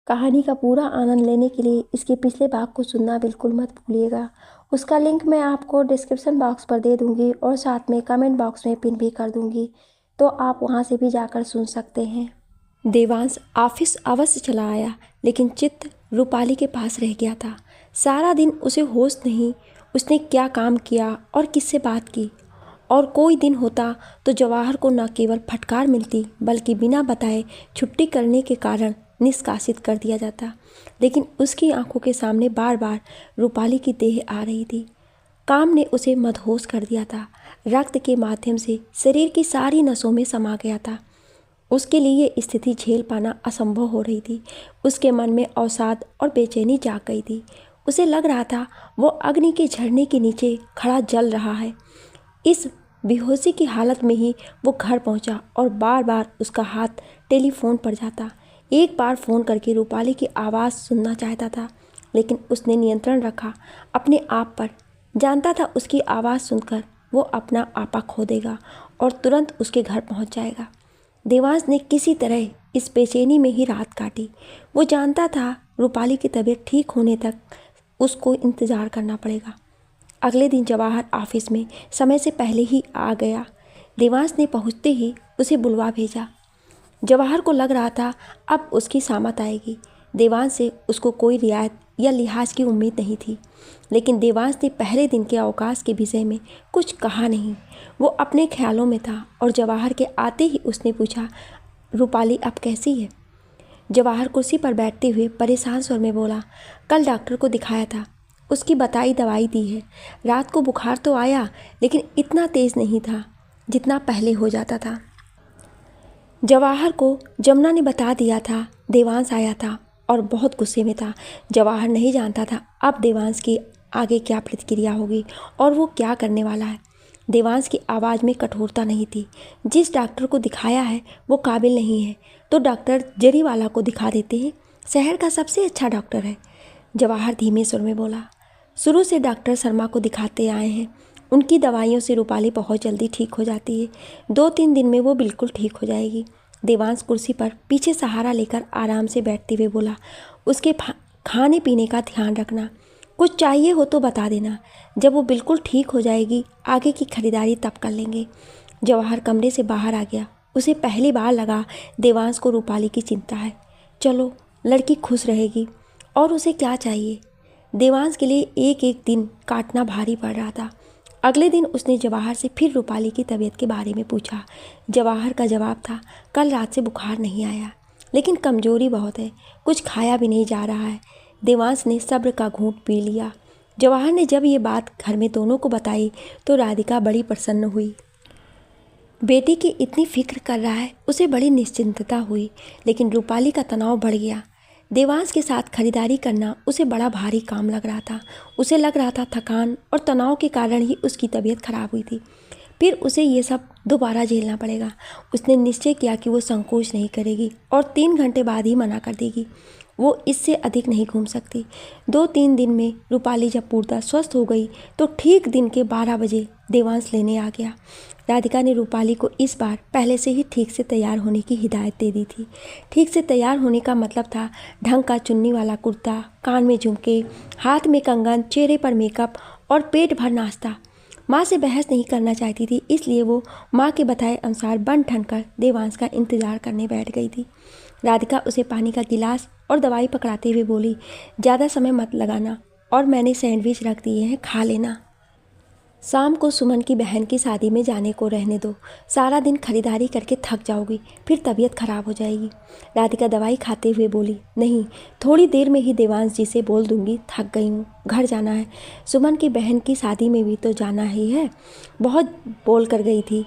कहानी का पूरा आनंद लेने के लिए इसके पिछले भाग को सुनना बिल्कुल मत भूलिएगा। उसका लिंक मैं आपको डिस्क्रिप्शन बॉक्स पर दे दूंगी और साथ में कमेंट बॉक्स में पिन भी कर दूंगी, तो आप वहां से भी जाकर सुन सकते हैं। देवांश ऑफिस अवश्य चला आया, लेकिन चित्त रूपाली के पास रह गया था। सारा दिन उसे होश नहीं, उसने क्या काम किया और किससे बात की। और कोई दिन होता तो जवाहर को न केवल फटकार मिलती, बल्कि बिना बताए छुट्टी करने के कारण निष्कासित कर दिया जाता। लेकिन उसकी आंखों के सामने बार बार रूपाली की देह आ रही थी। काम ने उसे मदहोश कर दिया था। रक्त के माध्यम से शरीर की सारी नसों में समा गया था। उसके लिए ये स्थिति झेल पाना असंभव हो रही थी। उसके मन में अवसाद और बेचैनी जाग गई थी। उसे लग रहा था वो अग्नि के झरने के नीचे खड़ा जल रहा है। इस बेहोशी की हालत में ही वो घर पहुंचा और बार बार उसका हाथ टेलीफोन पर जाता। एक बार फ़ोन करके रूपाली की आवाज़ सुनना चाहता था, लेकिन उसने नियंत्रण रखा अपने आप पर। जानता था उसकी आवाज़ सुनकर वो अपना आपा खो देगा और तुरंत उसके घर पहुंच जाएगा। देवांश ने किसी तरह इस बेचैनी में ही रात काटी। वो जानता था रूपाली की तबीयत ठीक होने तक उसको इंतज़ार करना पड़ेगा। अगले दिन जवाहर ऑफिस में समय से पहले ही आ गया। देवांश ने पहुंचते ही उसे बुलवा भेजा। जवाहर को लग रहा था अब उसकी सामत आएगी। देवांश से उसको कोई रियायत या लिहाज की उम्मीद नहीं थी, लेकिन देवांश ने पहले दिन के अवकाश के विषय में कुछ कहा नहीं। वो अपने ख्यालों में था और जवाहर के आते ही उसने पूछा, रूपाली अब कैसी है? जवाहर कुर्सी पर बैठते हुए परेशान स्वर में बोला, कल डॉक्टर को दिखाया था, उसकी बताई दवाई दी है। रात को बुखार तो आया, लेकिन इतना तेज़ नहीं था जितना पहले हो जाता था। जवाहर को जमुना ने बता दिया था देवांश आया था और बहुत गुस्से में था। जवाहर नहीं जानता था अब देवांश की आगे क्या प्रतिक्रिया होगी और वो क्या करने वाला है। देवांश की आवाज़ में कठोरता नहीं थी। जिस डॉक्टर को दिखाया है वो काबिल नहीं है, तो डॉक्टर जरीवाला को दिखा देते हैं, शहर का सबसे अच्छा डॉक्टर है। जवाहर धीमे स्वर में बोला, शुरू से डॉक्टर शर्मा को दिखाते आए हैं। उनकी दवाइयों से रूपाली बहुत जल्दी ठीक हो जाती है। 2-3 दिन में वो बिल्कुल ठीक हो जाएगी। देवांश कुर्सी पर पीछे सहारा लेकर आराम से बैठते हुए बोला, उसके खाने पीने का ध्यान रखना, कुछ चाहिए हो तो बता देना। जब वो बिल्कुल ठीक हो जाएगी आगे की खरीदारी तब कर लेंगे। जवाहर कमरे से बाहर आ गया। उसे पहली बार लगा देवांश को रूपाली की चिंता है। चलो, लड़की खुश रहेगी और उसे क्या चाहिए। देवांश के लिए एक एक दिन काटना भारी पड़ रहा था। अगले दिन उसने जवाहर से फिर रूपाली की तबीयत के बारे में पूछा। जवाहर का जवाब था, कल रात से बुखार नहीं आया, लेकिन कमजोरी बहुत है, कुछ खाया भी नहीं जा रहा है। देवांश ने सब्र का घूंट पी लिया। जवाहर ने जब ये बात घर में दोनों को बताई तो राधिका बड़ी प्रसन्न हुई। बेटी की इतनी फिक्र कर रहा है, उसे बड़ी निश्चिंतता हुई। लेकिन रूपाली का तनाव बढ़ गया। देवांश के साथ खरीदारी करना उसे बड़ा भारी काम लग रहा था। उसे लग रहा था थकान और तनाव के कारण ही उसकी तबीयत खराब हुई थी। फिर उसे ये सब दोबारा झेलना पड़ेगा। उसने निश्चय किया कि वो संकोच नहीं करेगी और 3 घंटे बाद ही मना कर देगी। वो इससे अधिक नहीं घूम सकती। 2-3 दिन में रूपाली जब पूर्णतः स्वस्थ हो गई तो ठीक दिन के 12 बजे देवांश लेने आ गया। राधिका ने रूपाली को इस बार पहले से ही ठीक से तैयार होने की हिदायत दे दी थी। ठीक से तैयार होने का मतलब था ढंग का चुन्नी वाला कुर्ता, कान में झुमके, हाथ में कंगन, चेहरे पर मेकअप और पेट भर नाश्ता। माँ से बहस नहीं करना चाहती थी, इसलिए वो माँ के बताए अनुसार बन ठन कर देवांश का इंतज़ार करने बैठ गई थी। राधिका उसे पानी का गिलास और दवाई पकड़ाते हुए बोली, ज़्यादा समय मत लगाना और मैंने सैंडविच रख दिए हैं, खा लेना। शाम को सुमन की बहन की शादी में जाने को रहने दो। सारा दिन खरीदारी करके थक जाओगी, फिर तबीयत खराब हो जाएगी। राधिका दवाई खाते हुए बोली, नहीं, थोड़ी देर में ही देवांश जी से बोल दूंगी, थक गई हूँ, घर जाना है। सुमन की बहन की शादी में भी तो जाना ही है। बहुत बोल कर गई थी,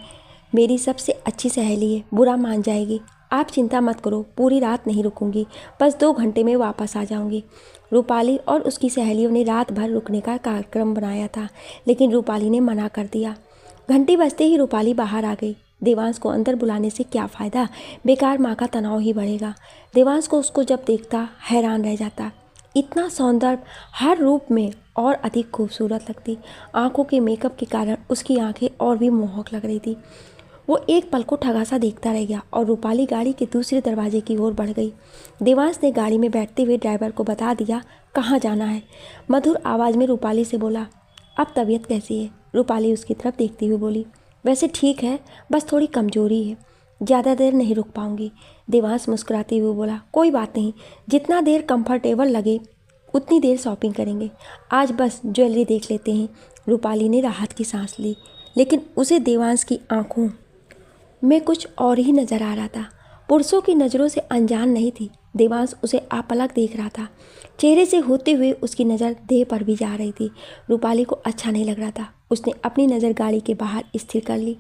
मेरी सबसे अच्छी सहेली है, बुरा मान जाएगी। आप चिंता मत करो, पूरी रात नहीं रुकूंगी, बस 2 घंटे में वापस आ जाऊंगी। रूपाली और उसकी सहेलियों ने रात भर रुकने का कार्यक्रम बनाया था, लेकिन रूपाली ने मना कर दिया। घंटी बजते ही रूपाली बाहर आ गई। देवांश को अंदर बुलाने से क्या फ़ायदा, बेकार माँ का तनाव ही बढ़ेगा। देवांश को उसको जब देखता हैरान रह जाता। इतना सौंदर्य हर रूप में और अधिक खूबसूरत लगती। आंखों के मेकअप के कारण उसकी आंखें और भी मोहक लग रही थी। वो एक पल को ठगा सा देखता रह गया और रूपाली गाड़ी के दूसरे दरवाजे की ओर बढ़ गई। देवांश ने गाड़ी में बैठते हुए ड्राइवर को बता दिया कहाँ जाना है। मधुर आवाज़ में रूपाली से बोला, अब तबीयत कैसी है? रूपाली उसकी तरफ देखती हुई बोली, वैसे ठीक है, बस थोड़ी कमजोरी है, ज़्यादा देर नहीं रुक पाऊंगी। देवांश मुस्कुराते हुए बोला, कोई बात नहीं, जितना देर कंफर्टेबल लगे उतनी देर शॉपिंग करेंगे, आज बस ज्वेलरी देख लेते हैं। रूपाली ने राहत की सांस ली, लेकिन उसे देवांश की आंखों में कुछ और ही नजर आ रहा था। पुरुषों की नज़रों से अनजान नहीं थी। देवांश उसे आपलक देख रहा था। चेहरे से होते हुए उसकी नज़र देह पर भी जा रही थी। रूपाली को अच्छा नहीं लग रहा था। उसने अपनी नज़र गाड़ी के बाहर स्थिर कर ली।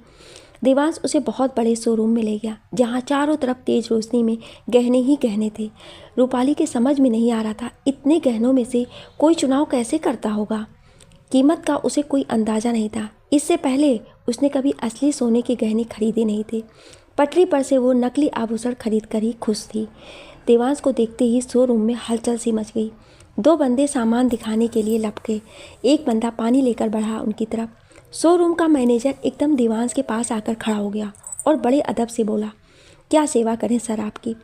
देवांश उसे बहुत बड़े शोरूम में ले गया, जहाँ चारों तरफ तेज रोशनी में गहने ही गहने थे। रूपाली के समझ में नहीं आ रहा था इतने गहनों में से कोई चुनाव कैसे करता होगा। कीमत का उसे कोई अंदाज़ा नहीं था। इससे पहले उसने कभी असली सोने के गहने खरीदे नहीं थे। पटरी पर से वो नकली आभूषण खरीद कर ही खुश थी। देवांश को देखते ही शोरूम में हलचल सी मच गई। दो बंदे सामान दिखाने के लिए लपके। एक बंदा पानी लेकर बढ़ा उनकी तरफ। शोरूम का मैनेजर एकदम देवांश के पास आकर खड़ा हो गया और बड़े अदब से बोला, क्या सेवा करें सर आपकी?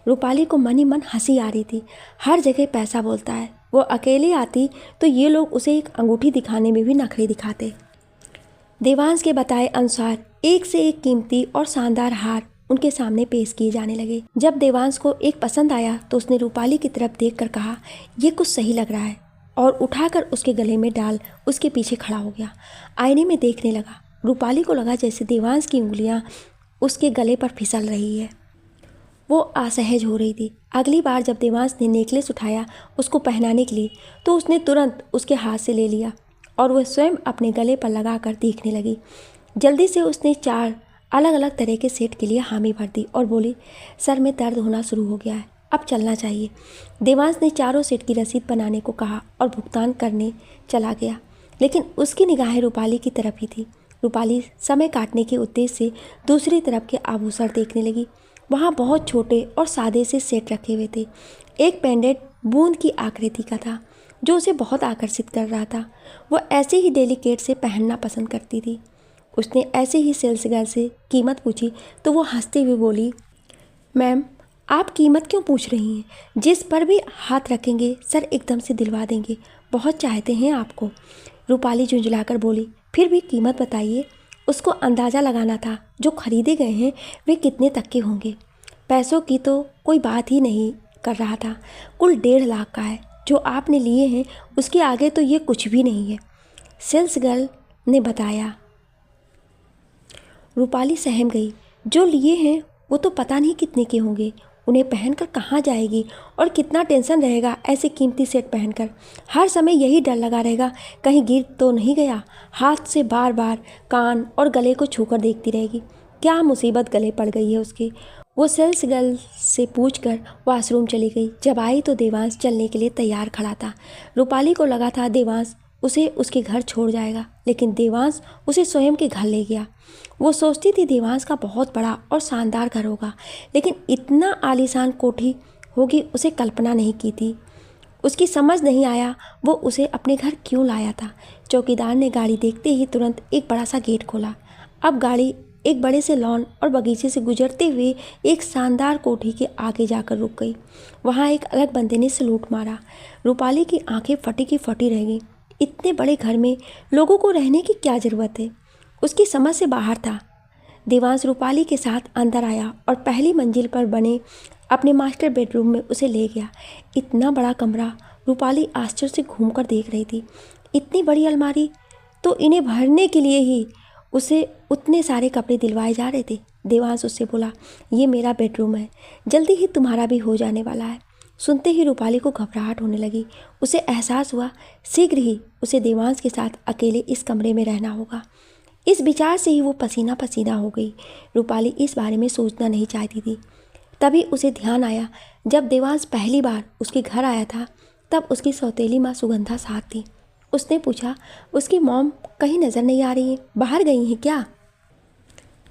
रूपाली को मन ही मन हंसी आ रही थी। हर जगह पैसा बोलता है। वो अकेली आती तो ये लोग उसे एक अंगूठी दिखाने में भी नखरे दिखाते। देवांश के बताए अनुसार एक से एक कीमती और शानदार हार उनके सामने पेश किए जाने लगे। जब देवांश को एक पसंद आया तो उसने रूपाली की तरफ देखकर कहा, यह कुछ सही लग रहा है, और उठाकर उसके गले में डाल उसके पीछे खड़ा हो गया। आईने में देखने लगा। रूपाली को लगा जैसे देवांश की उंगलियां उसके गले पर फिसल रही है। वो असहज हो रही थी। अगली बार जब देवांश ने नेकलेस उठाया उसको पहनाने के लिए, तो उसने तुरंत उसके हाथ से ले लिया और वह स्वयं अपने गले पर लगाकर देखने लगी। जल्दी से उसने 4 अलग अलग तरह के सेट के लिए हामी भर दी और बोली, सर में दर्द होना शुरू हो गया है, अब चलना चाहिए। देवांश ने चारों सेट की रसीद बनाने को कहा और भुगतान करने चला गया, लेकिन उसकी निगाहें रूपाली की तरफ ही थी। रूपाली समय काटने के उद्देश्य से दूसरी तरफ के आभूषण देखने लगी। वहाँ बहुत छोटे और सादे से सेट रखे हुए थे। एक पेंडेंट बूंद की आकृति का था जो उसे बहुत आकर्षित कर रहा था। वह ऐसे ही डेलिकेट से पहनना पसंद करती थी। उसने ऐसे ही सेल्स गर्ल से कीमत पूछी तो वो हंसते हुए बोली, मैम आप कीमत क्यों पूछ रही हैं? जिस पर भी हाथ रखेंगे सर एकदम से दिलवा देंगे, बहुत चाहते हैं आपको। रूपाली झुंझलाकर बोली, फिर भी कीमत बताइए। उसको अंदाज़ा लगाना था जो खरीदे गए हैं वे कितने तक के होंगे। पैसों की तो कोई बात ही नहीं कर रहा था। कुल 1.5 लाख का है। जो आपने लिए हैं उसके आगे तो ये कुछ भी नहीं है, सेल्स गर्ल ने बताया। रूपाली सहम गई। जो लिए हैं वो तो पता नहीं कितने के होंगे। उन्हें पहनकर कहाँ जाएगी और कितना टेंशन रहेगा ऐसे कीमती सेट पहनकर। हर समय यही डर लगा रहेगा कहीं गिर तो नहीं गया। हाथ से बार बार कान और गले को छूकर देखती रहेगी। क्या मुसीबत गले पड़ गई है उसकी। वो सेल्स गर्ल से पूछकर वॉशरूम चली गई। जब आई तो देवांश चलने के लिए तैयार खड़ा था। रूपाली को लगा था देवांश उसे उसके घर छोड़ जाएगा, लेकिन देवांश उसे स्वयं के घर ले गया। वो सोचती थी देवांश का बहुत बड़ा और शानदार घर होगा, लेकिन इतना आलीशान कोठी होगी उसे कल्पना नहीं की थी। उसकी समझ नहीं आया वो उसे अपने घर क्यों लाया था। चौकीदार ने गाड़ी देखते ही तुरंत एक बड़ा सा गेट खोला। अब गाड़ी एक बड़े से लॉन और बगीचे से गुजरते हुए एक शानदार कोठी के आगे जाकर रुक गई। वहाँ एक अलग बंदे ने सलूट मारा। रूपाली की आंखें फटी की फटी रह गईं। इतने बड़े घर में लोगों को रहने की क्या ज़रूरत है? उसकी समझ से बाहर था। देवांश रूपाली के साथ अंदर आया और पहली मंजिल पर बने अपने मास्टर बेडरूम में उसे ले गया। इतना बड़ा कमरा रूपाली आश्चर्य से घूमकर देख रही थी। इतनी बड़ी अलमारी, तो इन्हें भरने के लिए ही उसे उतने सारे कपड़े दिलवाए जा रहे थे। देवांश उससे बोला, ये मेरा बेडरूम है, जल्दी ही तुम्हारा भी हो जाने वाला है। सुनते ही रूपाली को घबराहट होने लगी। उसे एहसास हुआ शीघ्र ही उसे देवांश के साथ अकेले इस कमरे में रहना होगा। इस विचार से ही वो पसीना पसीना हो गई। रूपाली इस बारे में सोचना नहीं चाहती थी। तभी उसे ध्यान आया, जब देवांश पहली बार उसके घर आया था तब उसकी सौतेली माँ सुगंधा साथ थी। उसने पूछा, उसकी मॉम कहीं नज़र नहीं आ रही है, बाहर गई हैं क्या?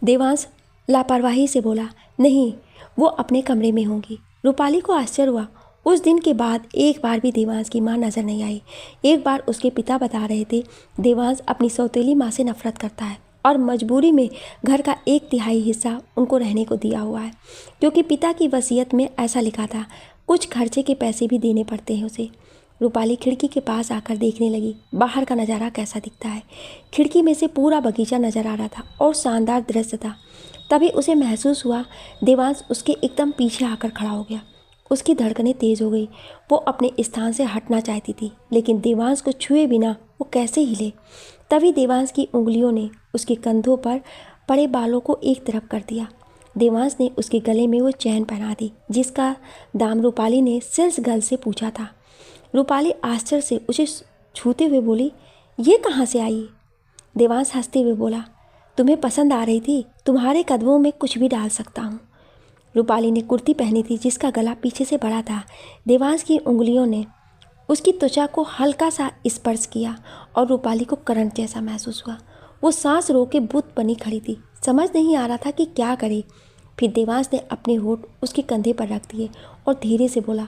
देवांश लापरवाही से बोला, नहीं, वो अपने कमरे में होंगी। रूपाली को आश्चर्य हुआ। उस दिन के बाद एक बार भी देवांश की माँ नज़र नहीं आई। एक बार उसके पिता बता रहे थे देवांश अपनी सौतेली माँ से नफरत करता है और मजबूरी में घर का 1/3 हिस्सा उनको रहने को दिया हुआ है, क्योंकि पिता की वसीयत में ऐसा लिखा था। कुछ खर्चे के पैसे भी देने पड़ते हैं उसे। रूपाली खिड़की के पास आकर देखने लगी बाहर का नज़ारा कैसा दिखता है। खिड़की में से पूरा बगीचा नज़र आ रहा था और शानदार दृश्य था। तभी उसे महसूस हुआ देवांश उसके एकदम पीछे आकर खड़ा हो गया। उसकी धड़कनें तेज हो गई। वो अपने स्थान से हटना चाहती थी, लेकिन देवांश को छुए बिना वो कैसे हिले। तभी देवांश की उंगलियों ने उसके कंधों पर पड़े बालों को एक तरफ कर दिया। देवांश ने उसके गले में वो चैन पहना दी जिसका दाम रूपाली ने सिल्स गर्ल से पूछा था। रूपाली आश्चर्य से उसे छूते हुए बोली, ये कहाँ से आई? देवांश हंसते हुए बोला, तुम्हें पसंद आ रही थी, तुम्हारे कदमों में कुछ भी डाल सकता हूँ। रूपाली ने कुर्ती पहनी थी जिसका गला पीछे से बड़ा था। देवांश की उंगलियों ने उसकी त्वचा को हल्का सा स्पर्श किया और रूपाली को करंट जैसा महसूस हुआ। वो सांस रोक के बुत बनी खड़ी थी, समझ नहीं आ रहा था कि क्या करे। फिर देवांश ने अपने होठ उसके कंधे पर रख दिए और धीरे से बोला,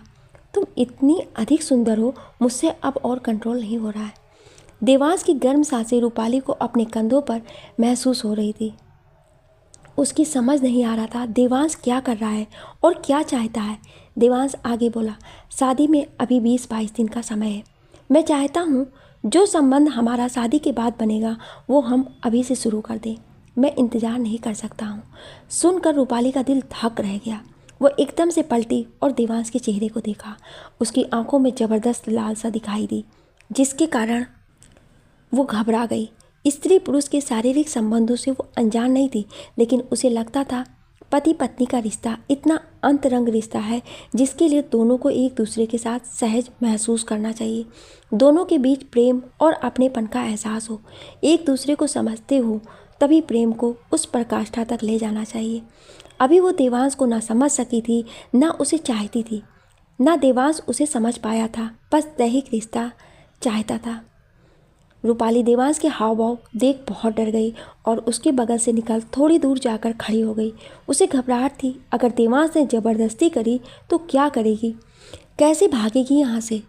तुम इतनी अधिक सुंदर हो, मुझसे अब और कंट्रोल नहीं हो रहा है। देवांश की गर्म सांसें रूपाली को अपने कंधों पर महसूस हो रही थी। उसकी समझ नहीं आ रहा था देवांश क्या कर रहा है और क्या चाहता है। देवांश आगे बोला, शादी में अभी 20-22 दिन का समय है। मैं चाहता हूँ जो संबंध हमारा शादी के बाद बनेगा वो हम अभी से शुरू कर दें। मैं इंतज़ार नहीं कर सकता हूँ। सुनकर रूपाली का दिल धक रह गया। वो एकदम से पलटी और देवांश के चेहरे को देखा। उसकी आंखों में ज़बरदस्त लालसा दिखाई दी, जिसके कारण वो घबरा गई। स्त्री पुरुष के शारीरिक संबंधों से वो अनजान नहीं थी, लेकिन उसे लगता था पति पत्नी का रिश्ता इतना अंतरंग रिश्ता है जिसके लिए दोनों को एक दूसरे के साथ सहज महसूस करना चाहिए। दोनों के बीच प्रेम और अपनेपन का एहसास हो, एक दूसरे को समझते हो, तभी प्रेम को उस पराकाष्ठा तक ले जाना चाहिए। अभी वो देवांश को ना समझ सकी थी, ना उसे चाहती थी, ना देवांश उसे समझ पाया था। बस दैहिक रिश्ता चाहता था। रूपाली देवांश के हाव भाव देख बहुत डर गई और उसके बगल से निकल थोड़ी दूर जाकर खड़ी हो गई। उसे घबराहट थी, अगर देवांश ने ज़बरदस्ती करी तो क्या करेगी, कैसे भागेगी यहाँ से।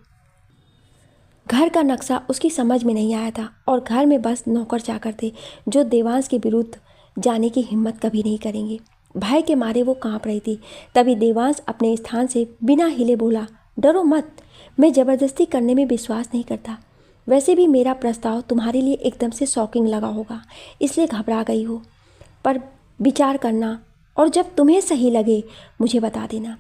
घर का नक्शा उसकी समझ में नहीं आया था और घर में बस नौकर चाकर थे जो देवांश के विरुद्ध जाने की हिम्मत कभी नहीं करेंगे। भय के मारे वो कांप रही थी। तभी देवांश अपने स्थान से बिना हिले बोला, डरो मत, मैं ज़बरदस्ती करने में विश्वास नहीं करता। वैसे भी मेरा प्रस्ताव तुम्हारे लिए एकदम से शॉकिंग लगा होगा, इसलिए घबरा गई हो, पर विचार करना और जब तुम्हें सही लगे मुझे बता देना।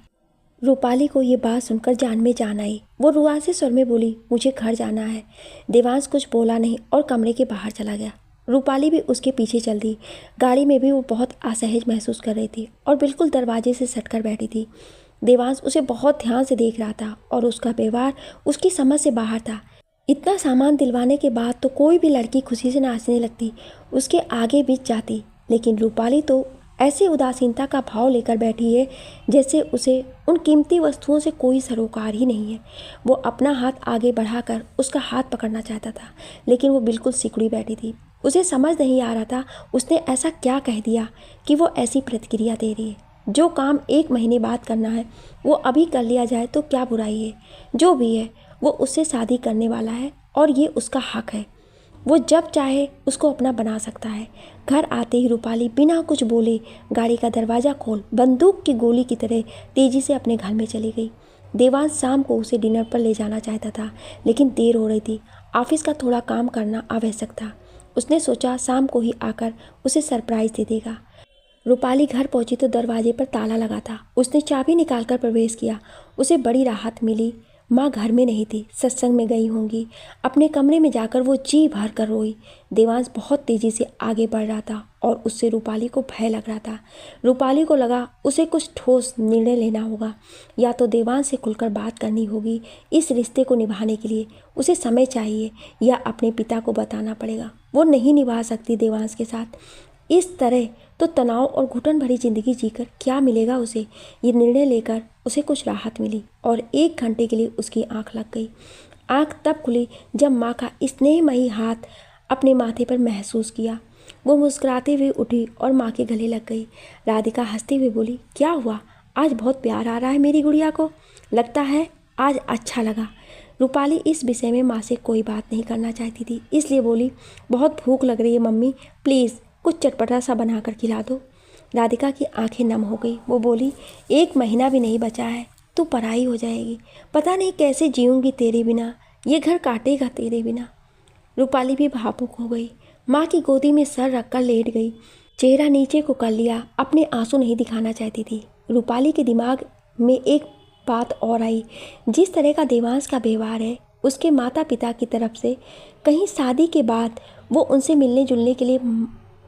रूपाली को ये बात सुनकर जान में जान आई। वो रुआसे स्वर में बोली, मुझे घर जाना है। देवांश कुछ बोला नहीं और कमरे के बाहर चला गया। रूपाली भी उसके पीछे चल दी। गाड़ी में भी वो बहुत असहज महसूस कर रही थी और बिल्कुल दरवाजे से सटकर बैठी थी। देवांश उसे बहुत ध्यान से देख रहा था और उसका व्यवहार उसकी समझ से बाहर था। इतना सामान दिलवाने के बाद तो कोई भी लड़की खुशी से नाचने लगती, उसके आगे बीच जाती, लेकिन रूपाली तो ऐसे उदासीनता का भाव लेकर बैठी है जैसे उसे उन कीमती वस्तुओं से कोई सरोकार ही नहीं है। वो अपना हाथ आगे बढ़ाकर उसका हाथ पकड़ना चाहता था, लेकिन वो बिल्कुल सिकुड़ी बैठी थी। उसे समझ नहीं आ रहा था उसने ऐसा क्या कह दिया कि वो ऐसी प्रतिक्रिया दे रही है। जो काम 1 महीने बाद करना है वो अभी कर लिया जाए तो क्या बुराई है। जो भी है वो उससे शादी करने वाला है और ये उसका हक है। वो जब चाहे उसको अपना बना सकता है। घर आते ही रूपाली बिना कुछ बोले गाड़ी का दरवाज़ा खोल बंदूक की गोली की तरह तेज़ी से अपने घर में चली गई। देवांश शाम को उसे डिनर पर ले जाना चाहता था, लेकिन देर हो रही थी। ऑफिस का थोड़ा काम करना आवश्यक था। उसने सोचा शाम को ही आकर उसे सरप्राइज़ दे देगा। रूपाली घर पहुंची तो दरवाजे पर ताला लगा था। उसने चाबी निकालकर प्रवेश किया। उसे बड़ी राहत मिली। माँ घर में नहीं थी, सत्संग में गई होंगी। अपने कमरे में जाकर वो जी भर कर रोई। देवांश बहुत तेज़ी से आगे बढ़ रहा था और उससे रूपाली को भय लग रहा था। रूपाली को लगा उसे कुछ ठोस निर्णय लेना होगा, या तो देवांश से खुलकर बात करनी होगी। इस रिश्ते को निभाने के लिए उसे समय चाहिए, या अपने पिता को बताना पड़ेगा। वो नहीं निभा सकती देवांश के साथ इस तरह, तो तनाव और घुटन भरी जिंदगी जीकर क्या मिलेगा उसे। ये निर्णय लेकर उसे कुछ राहत मिली और 1 घंटे के लिए उसकी आंख लग गई। आंख तब खुली जब माँ का स्नेहमयी हाथ अपने माथे पर महसूस किया। वो मुस्कुराते हुए उठी और माँ के गले लग गई। राधिका हंसते हुए बोली, क्या हुआ, आज बहुत प्यार आ रहा है मेरी गुड़िया को, लगता है आज अच्छा लगा। रूपाली इस विषय में माँ से कोई बात नहीं करना चाहती थी, इसलिए बोली, बहुत भूख लग रही है मम्मी, प्लीज़ कुछ चटपटा सा बना कर खिला दो। राधिका की आंखें नम हो गई। वो बोली, 1 महीना भी नहीं बचा है, तू पराई हो जाएगी। पता नहीं कैसे जीऊँगी तेरे बिना, ये घर काटेगा तेरे बिना। रूपाली भी भावुक हो गई। माँ की गोदी में सर रखकर लेट गई, चेहरा नीचे को कर लिया। अपने आंसू नहीं दिखाना चाहती थी। रूपाली के दिमाग में एक बात और आई, जिस तरह का देवांश का व्यवहार है उसके माता पिता की तरफ से, कहीं शादी के बाद वो उनसे मिलने जुलने के लिए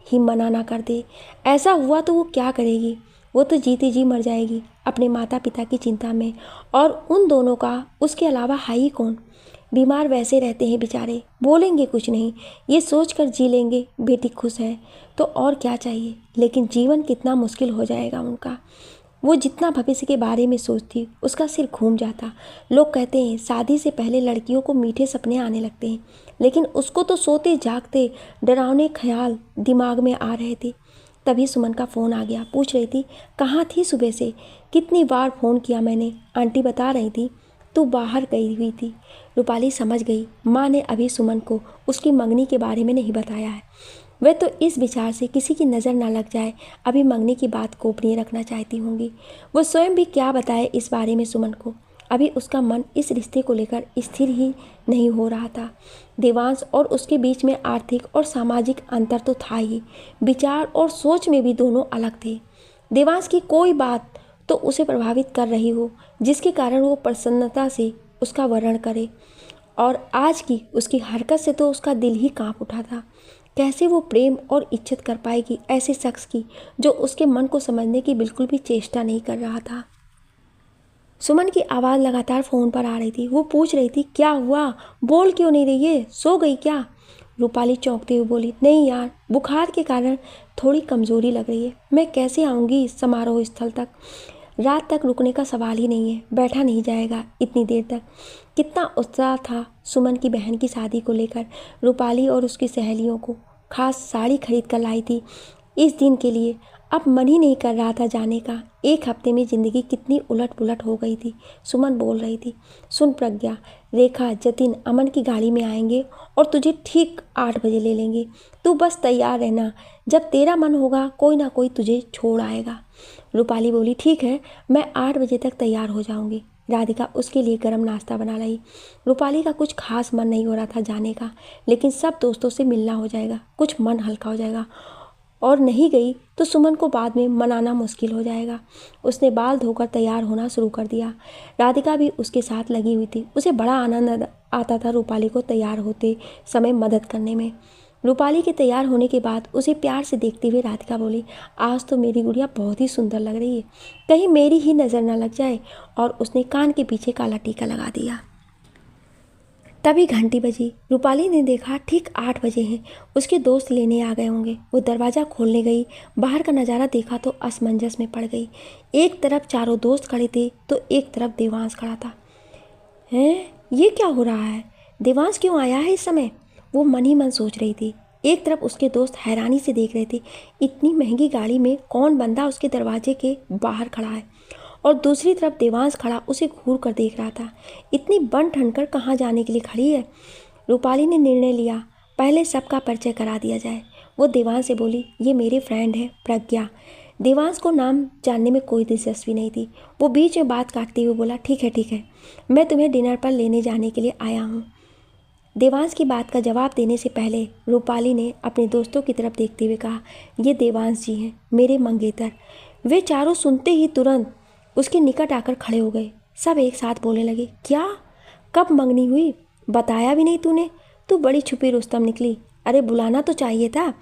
ही मना ना कर दे। ऐसा हुआ तो वो क्या करेगी? वो तो जीती जी मर जाएगी अपने माता पिता की चिंता में, और उन दोनों का उसके अलावा है ही कौन? बीमार वैसे रहते हैं बेचारे, बोलेंगे कुछ नहीं, ये सोच कर जी लेंगे बेटी खुश है तो और क्या चाहिए। लेकिन जीवन कितना मुश्किल हो जाएगा उनका। वो जितना भविष्य के बारे में सोचती उसका सिर घूम जाता। लोग कहते हैं शादी से पहले लड़कियों को मीठे सपने आने लगते हैं, लेकिन उसको तो सोते जागते डरावने ख्याल दिमाग में आ रहे थे। तभी सुमन का फ़ोन आ गया। पूछ रही थी, कहाँ थी सुबह से? कितनी बार फ़ोन किया मैंने, आंटी बता रही थी तू बाहर गई हुई थी। रूपाली समझ गई, माँ ने अभी सुमन को उसकी मंगनी के बारे में नहीं बताया है। वह तो इस विचार से किसी की नज़र ना लग जाए अभी मंगनी की बात गोपनीय रखना चाहती होंगी। वो स्वयं भी क्या बताए इस बारे में सुमन को। अभी उसका मन इस रिश्ते को लेकर स्थिर ही नहीं हो रहा था। देवांश और उसके बीच में आर्थिक और सामाजिक अंतर तो था ही, विचार और सोच में भी दोनों अलग थे। देवांश की कोई बात तो उसे प्रभावित कर रही हो, जिसके कारण वो प्रसन्नता से उसका वर्णन करे, और आज की उसकी हरकत से तो उसका दिल ही कांप उठा था। कैसे वो प्रेम और इज्जत कर पाएगी ऐसे शख्स की जो उसके मन को समझने की बिल्कुल भी चेष्टा नहीं कर रहा था। सुमन की आवाज़ लगातार फ़ोन पर आ रही थी। वो पूछ रही थी, क्या हुआ, बोल क्यों नहीं रही है, सो गई क्या? रूपाली चौंकते हुए बोली, नहीं यार, बुखार के कारण थोड़ी कमज़ोरी लग रही है। मैं कैसे आऊँगी समारोह स्थल तक? रात तक रुकने का सवाल ही नहीं है, बैठा नहीं जाएगा इतनी देर तक। कितना उत्साह था सुमन की बहन की शादी को लेकर। रूपाली और उसकी सहेलियों को खास साड़ी खरीद कर लाई थी इस दिन के लिए। अब मन ही नहीं कर रहा था जाने का। 1 हफ्ते में ज़िंदगी कितनी उलट पुलट हो गई थी। सुमन बोल रही थी, सुन प्रज्ञा, रेखा, जतिन अमन की गाड़ी में आएंगे और तुझे ठीक 8 बजे ले लेंगे। तू बस तैयार रहना, जब तेरा मन होगा कोई ना कोई तुझे छोड़ आएगा। रूपाली बोली, ठीक है, मैं 8 बजे तक तैयार हो जाऊंगी। राधिका उसके लिए गर्म नाश्ता बना लाई। रूपाली का कुछ खास मन नहीं हो रहा था जाने का, लेकिन सब दोस्तों से मिलना हो जाएगा, कुछ मन हल्का हो जाएगा, और नहीं गई तो सुमन को बाद में मनाना मुश्किल हो जाएगा। उसने बाल धोकर तैयार होना शुरू कर दिया। राधिका भी उसके साथ लगी हुई थी। उसे बड़ा आनंद आता था रूपाली को तैयार होते समय मदद करने में। रूपाली के तैयार होने के बाद उसे प्यार से देखते हुए राधिका बोली, आज तो मेरी गुड़िया बहुत ही सुंदर लग रही है, कहीं मेरी ही नज़र ना लग जाए। और उसने कान के पीछे काला टीका लगा दिया। तभी घंटी बजी। रूपाली ने देखा ठीक 8 बजे हैं। उसके दोस्त लेने आ गए होंगे। वो दरवाज़ा खोलने गई, बाहर का नज़ारा देखा तो असमंजस में पड़ गई। एक तरफ चारों दोस्त खड़े थे तो एक तरफ देवांश खड़ा था। हैं, ये क्या हो रहा है? देवांश क्यों आया है इस समय? वो मन ही मन सोच रही थी। एक तरफ उसके दोस्त हैरानी से देख रहे थे, इतनी महंगी गाड़ी में कौन बंदा उसके दरवाजे के बाहर खड़ा है, और दूसरी तरफ देवांश खड़ा उसे घूर कर देख रहा था। इतनी बन ठन कर कहाँ जाने के लिए खड़ी है? रूपाली ने निर्णय लिया, पहले सबका परिचय करा दिया जाए। वो देवांश से बोली, ये मेरी फ्रेंड है प्रज्ञा। देवांश को नाम जानने में कोई दिलचस्पी नहीं थी। वो बीच में बात काटते हुए बोला, ठीक है, मैं तुम्हें डिनर पर लेने जाने के लिए आया हूँ। देवांश की बात का जवाब देने से पहले रूपाली ने अपने दोस्तों की तरफ देखते हुए कहा, ये देवांश जी हैं, मेरे मंगेतर। वे चारों सुनते ही तुरंत उसके निकट आकर खड़े हो गए। सब एक साथ बोलने लगे, क्या, कब मंगनी हुई, बताया भी नहीं तूने? तू बड़ी छुपी रुस्तम निकली। अरे बुलाना तो चाहिए था,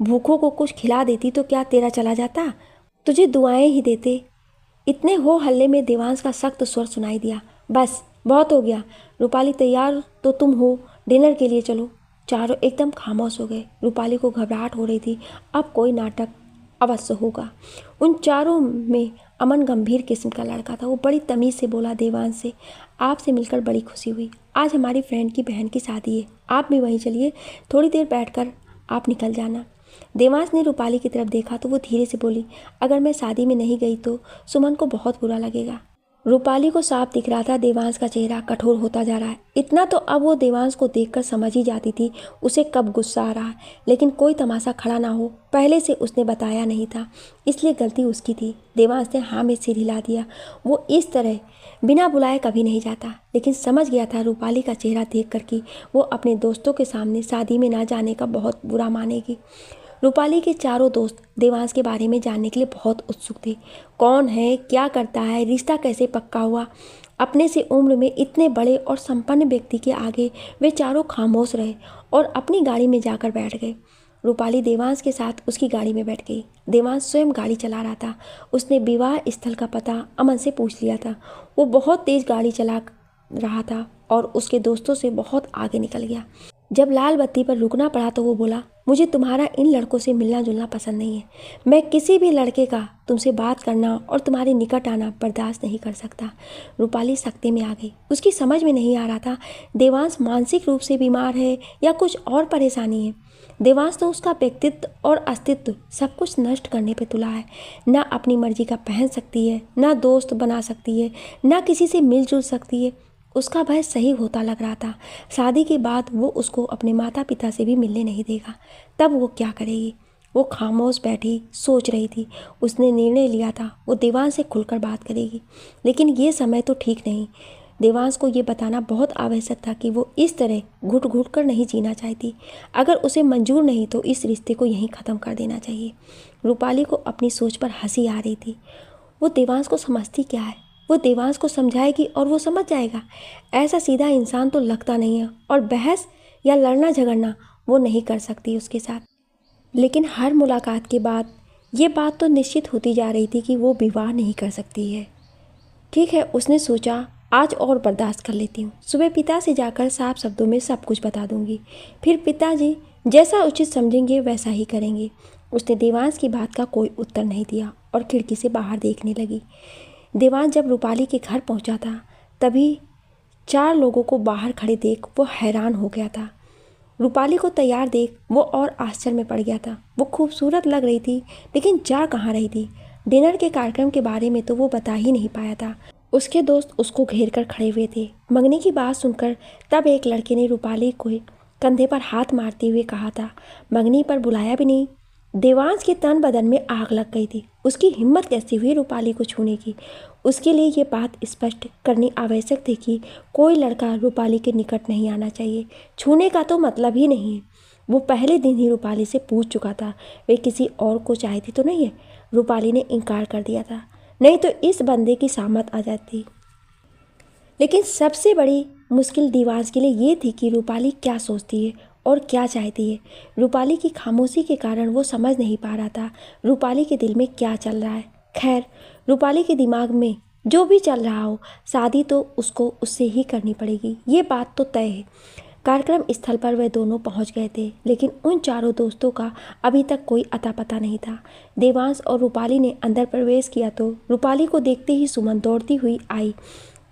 भूखों को कुछ खिला देती तो क्या तेरा चला जाता, तुझे दुआएं ही देते। इतने हो हल्ले में देवांश का सख्त स्वर सुनाई दिया, बस बहुत हो गया। रूपाली, तैयार तो तुम हो, डिनर के लिए चलो। चारों एकदम खामोश हो गए। रूपाली को घबराहट हो रही थी, अब कोई नाटक अवश्य होगा। उन चारों में अमन गंभीर किस्म का लड़का था। वो बड़ी तमीज़ से बोला देवांश से, आपसे मिलकर बड़ी खुशी हुई। आज हमारी फ्रेंड की बहन की शादी है, आप भी वहीं चलिए, थोड़ी देर बैठकर आप निकल जाना। देवांश ने रूपाली की तरफ देखा तो वो धीरे से बोली, अगर मैं शादी में नहीं गई तो सुमन को बहुत बुरा लगेगा। रूपाली को साफ दिख रहा था देवांश का चेहरा कठोर होता जा रहा है। इतना तो अब वो देवांश को देखकर समझ ही जाती थी उसे कब गुस्सा आ रहा है, लेकिन कोई तमाशा खड़ा ना हो पहले से उसने बताया नहीं था, इसलिए गलती उसकी थी। देवांश ने हाँ में सिर हिला दिया। वो इस तरह बिना बुलाए कभी नहीं जाता, लेकिन समझ गया था रूपाली का चेहरा देख कर कि वो अपने दोस्तों के सामने शादी में ना जाने का बहुत बुरा मानेगी। रूपाली के चारों दोस्त देवांश के बारे में जानने के लिए बहुत उत्सुक थे। कौन है, क्या करता है, रिश्ता कैसे पक्का हुआ। अपने से उम्र में इतने बड़े और संपन्न व्यक्ति के आगे वे चारों खामोश रहे और अपनी गाड़ी में जाकर बैठ गए। रूपाली देवांश के साथ उसकी गाड़ी में बैठ गई। देवांश स्वयं गाड़ी चला रहा था। उसने विवाह स्थल का पता अमन से पूछ लिया था। वो बहुत तेज गाड़ी चला रहा था और उसके दोस्तों से बहुत आगे निकल गया। जब लाल बत्ती पर रुकना पड़ा तो वो बोला, मुझे तुम्हारा इन लड़कों से मिलना जुलना पसंद नहीं है। मैं किसी भी लड़के का तुमसे बात करना और तुम्हारे निकट आना बर्दाश्त नहीं कर सकता। रूपाली सख्ते में आ गई। उसकी समझ में नहीं आ रहा था देवांश मानसिक रूप से बीमार है या कुछ और परेशानी है। देवांश तो उसका व्यक्तित्व और अस्तित्व सब कुछ नष्ट करने पे तुला है। ना अपनी मर्जी का पहन सकती है, ना दोस्त बना सकती है, ना किसी से मिलजुल सकती है। उसका भय सही होता लग रहा था। शादी के बाद वो उसको अपने माता पिता से भी मिलने नहीं देगा। तब वो क्या करेगी। वो खामोश बैठी सोच रही थी। उसने निर्णय लिया था वो देवांश से खुलकर बात करेगी, लेकिन ये समय तो ठीक नहीं। देवांश को ये बताना बहुत आवश्यक था कि वो इस तरह घुट घुट कर नहीं जीना चाहती। अगर उसे मंजूर नहीं तो इस रिश्ते को यहीं ख़त्म कर देना चाहिए। रूपाली को अपनी सोच पर हंसी आ रही थी। वो देवांश को समझती क्या है। वो देवांश को समझाएगी और वो समझ जाएगा। ऐसा सीधा इंसान तो लगता नहीं है और बहस या लड़ना झगड़ना वो नहीं कर सकती उसके साथ। लेकिन हर मुलाकात के बाद ये बात तो निश्चित होती जा रही थी कि वो विवाह नहीं कर सकती है। ठीक है, उसने सोचा आज और बर्दाश्त कर लेती हूँ। सुबह पिता से जाकर साफ शब्दों में सब कुछ बता दूंगी, फिर पिताजी जैसा उचित समझेंगे वैसा ही करेंगे। उसने देवांश की बात का कोई उत्तर नहीं दिया और खिड़की से बाहर देखने लगी। देवांश जब रूपाली के घर पहुंचा था तभी 4 लोगों को बाहर खड़े देख वो हैरान हो गया था। रूपाली को तैयार देख वो और आश्चर्य में पड़ गया था। वो खूबसूरत लग रही थी, लेकिन जा कहाँ रही थी। डिनर के कार्यक्रम के बारे में तो वो बता ही नहीं पाया था। उसके दोस्त उसको घेर कर खड़े हुए थे। मंगनी की बात सुनकर तब एक लड़के ने रूपाली को कंधे पर हाथ मारते हुए कहा था, मंगनी पर बुलाया भी नहीं। देवांश के तन बदन में आग लग गई थी। उसकी हिम्मत कैसी हुई रूपाली को छूने की। उसके लिए ये बात स्पष्ट करनी आवश्यक थी कि कोई लड़का रूपाली के निकट नहीं आना चाहिए। छूने का तो मतलब ही नहीं है। वो पहले दिन ही रूपाली से पूछ चुका था वे किसी और को चाहती तो नहीं है। रूपाली ने इनकार कर दिया था, नहीं तो इस बंदे की सामत आ जाती। लेकिन सबसे बड़ी मुश्किल देवांश के लिए ये थी कि रूपाली क्या सोचती है और क्या चाहती है। रूपाली की खामोशी के कारण वो समझ नहीं पा रहा था रूपाली के दिल में क्या चल रहा है। खैर, रूपाली के दिमाग में जो भी चल रहा हो, शादी तो उसको उससे ही करनी पड़ेगी, ये बात तो तय है। कार्यक्रम स्थल पर वे दोनों पहुंच गए थे, लेकिन उन चारों दोस्तों का अभी तक कोई अता पता नहीं था। देवांश और रूपाली ने अंदर प्रवेश किया तो रूपाली को देखते ही सुमन दौड़ती हुई आई।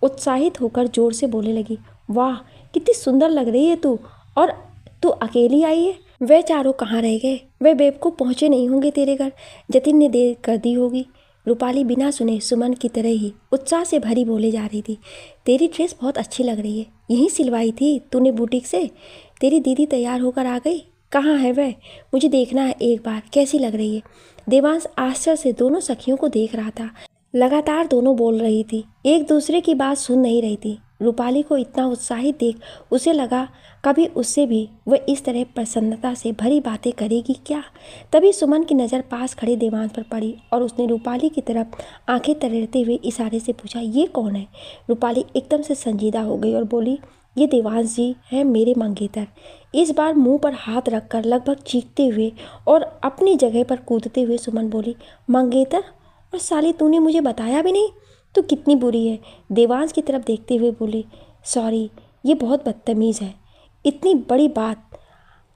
उत्साहित होकर जोर से बोलने लगी, वाह कितनी सुंदर लग रही है तू, और तू अकेली आई है। वे चारों कहाँ रह गए। वे बेवकूफ़ पहुँचे नहीं होंगे तेरे घर, जतिन ने देर कर दी होगी। रूपाली बिना सुने सुमन की तरह ही उत्साह से भरी बोले जा रही थी, तेरी ड्रेस बहुत अच्छी लग रही है, यहीं सिलवाई थी तूने बुटीक से। तेरी दीदी तैयार होकर आ गई, कहाँ है वह, मुझे देखना है एक बार कैसी लग रही है। देवांश आश्चर्य से दोनों सखियों को देख रहा था। लगातार दोनों बोल रही थी, एक दूसरे की बात सुन नहीं रही थी। रूपाली को इतना उत्साहित देख उसे लगा कभी उससे भी वह इस तरह प्रसन्नता से भरी बातें करेगी क्या। तभी सुमन की नज़र पास खड़े देवांश पर पड़ी और उसने रूपाली की तरफ आंखें तरेरते हुए इशारे से पूछा, ये कौन है। रूपाली एकदम से संजीदा हो गई और बोली, ये देवांश जी हैं मेरे मंगेतर। इस बार मुंह पर हाथ रखकर लगभग चीखते हुए और अपनी जगह पर कूदते हुए सुमन बोली, मंगेतर, और साली तूने मुझे बताया भी नहीं, तो कितनी बुरी है। देवांश की तरफ देखते हुए बोली, सॉरी, ये बहुत बदतमीज़ है, इतनी बड़ी बात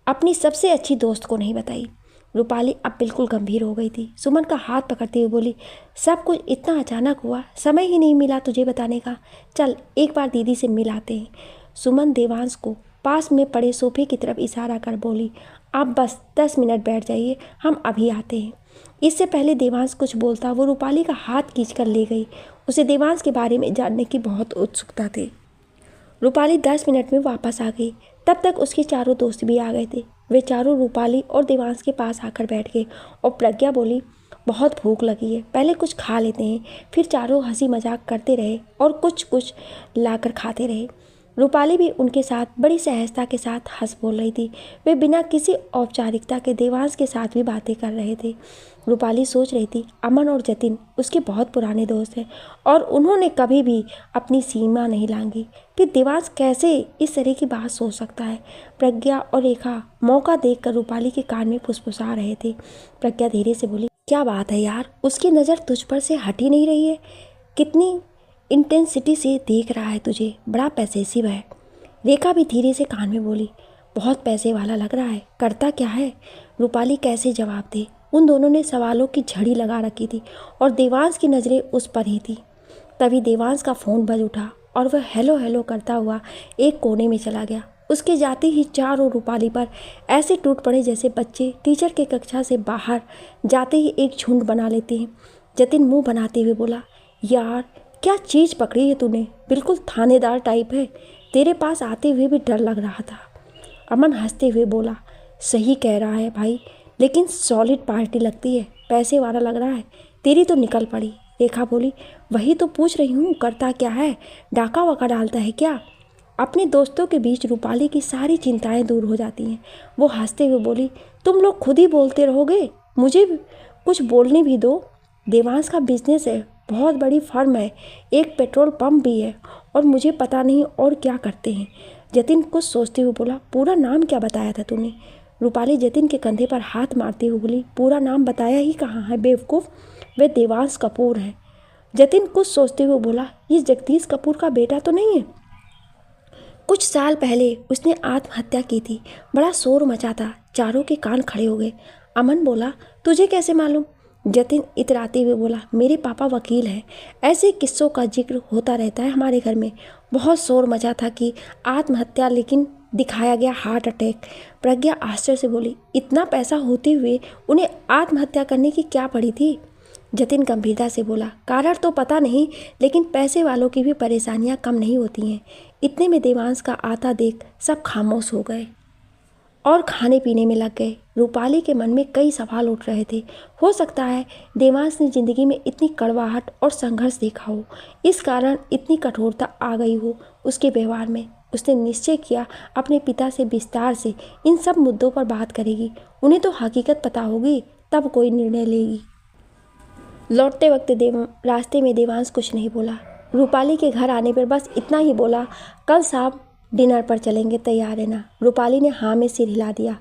अपनी सबसे अच्छी दोस्त को नहीं बताई। रूपाली अब बिल्कुल गंभीर हो गई थी। सुमन का हाथ पकड़ते हुए बोली, सब कुछ इतना अचानक हुआ, समय ही नहीं मिला तुझे बताने का। चल एक बार दीदी से मिलाते हैं। सुमन देवांश को पास में पड़े सोफे की तरफ इशारा कर बोली, आप बस 10 मिनट बैठ जाइए, हम अभी आते हैं। इससे पहले देवांश कुछ बोलता वो रूपाली का हाथ खींचकर ले गई। उसे देवांश के बारे में जानने की बहुत उत्सुकता थी। रूपाली 10 मिनट में वापस आ गई। तब तक उसके चारों दोस्त भी आ गए थे। वे चारों रूपाली और देवांश के पास आकर बैठ गए और प्रज्ञा बोली, बहुत भूख लगी है, पहले कुछ खा लेते हैं। फिर चारों हंसी मजाक करते रहे और कुछ कुछ लाकर खाते रहे। रूपाली भी उनके साथ बड़ी सहजता के साथ हंस बोल रही थी। वे बिना किसी औपचारिकता के देवांश के साथ भी बातें कर रहे थे। रूपाली सोच रही थी, अमन और जतिन उसके बहुत पुराने दोस्त हैं और उन्होंने कभी भी अपनी सीमा नहीं लांघी। फिर देवांश कैसे इस तरह की बात सोच सकता है? प्रज्ञा और रेखा मौका देखकर रूपाली के कान में फुसफुसा रहे थे। प्रज्ञा धीरे से बोली, क्या बात है यार, उसकी नज़र तुझ पर से हट ही नहीं रही है। कितनी इंटेंसिटी से देख रहा है तुझे, बड़ा पैसेसिव है। रेखा भी धीरे से कान में बोली, बहुत पैसे वाला लग रहा है, करता क्या है? रूपाली कैसे जवाब दे? उन दोनों ने सवालों की झड़ी लगा रखी थी और देवांश की नज़रें उस पर ही थी। तभी देवांश का फ़ोन बज उठा और वह हेलो हेलो करता हुआ एक कोने में चला गया। उसके जाते ही चारों रूपाली पर ऐसे टूट पड़े जैसे बच्चे टीचर के कक्षा से बाहर जाते ही एक झुंड बना लेते हैं। जतिन मुंह बनाते हुए बोला, यार क्या चीज़ पकड़ी है तूने, बिल्कुल थानेदार टाइप है। तेरे पास आते हुए भी डर लग रहा था। अमन हंसते हुए बोला, सही कह रहा है भाई, लेकिन सॉलिड पार्टी लगती है, पैसे वाला लग रहा है। तेरी तो निकल पड़ी। रेखा बोली, वही तो पूछ रही हूँ, करता क्या है? डाका वाका डालता है क्या? अपने दोस्तों के बीच रूपाली की सारी चिंताएं दूर हो जाती हैं। वो हंसते हुए बोली, तुम लोग खुद ही बोलते रहोगे, मुझे कुछ बोलने भी दो। देवांश का बिजनेस है, बहुत बड़ी फर्म है, एक पेट्रोल पंप भी है और मुझे पता नहीं और क्या करते हैं। जतिन कुछ सोचते हुए बोला, पूरा नाम क्या बताया था तूने? रूपाली जतिन के कंधे पर हाथ मारते हुए बोली, पूरा नाम बताया ही कहाँ है बेवकूफ़, वे देवांश कपूर है। जतिन कुछ सोचते हुए बोला, ये जगदीश कपूर का बेटा तो नहीं है? कुछ साल पहले उसने आत्महत्या की थी, बड़ा शोर मचा था, चारों के कान खड़े हो गए। अमन बोला, तुझे कैसे मालूम? जतिन इतराते हुए बोला, मेरे पापा वकील हैं, ऐसे किस्सों का जिक्र होता रहता है हमारे घर में। बहुत शोर मचा था कि आत्महत्या, लेकिन दिखाया गया हार्ट अटैक। प्रज्ञा आश्चर्य से बोली, इतना पैसा होते हुए उन्हें आत्महत्या करने की क्या पड़ी थी? जतिन गंभीरता से बोला, कारण तो पता नहीं, लेकिन पैसे वालों की भी परेशानियां कम नहीं होती हैं। इतने में देवांश का आता देख सब खामोश हो गए और खाने पीने में लग गए। रूपाली के मन में कई सवाल उठ रहे थे। हो सकता है देवांश ने जिंदगी में इतनी कड़वाहट और संघर्ष देखा हो, इस कारण इतनी कठोरता आ गई हो उसके व्यवहार में। उसने निश्चय किया अपने पिता से विस्तार से इन सब मुद्दों पर बात करेगी, उन्हें तो हकीकत पता होगी, तब कोई निर्णय लेगी। लौटते वक्त रास्ते में देवांश कुछ नहीं बोला। रूपाली के घर आने पर बस इतना ही बोला, कल शाम डिनर पर चलेंगे, तैयार है ना? रूपाली ने हाँ में सिर हिला दिया।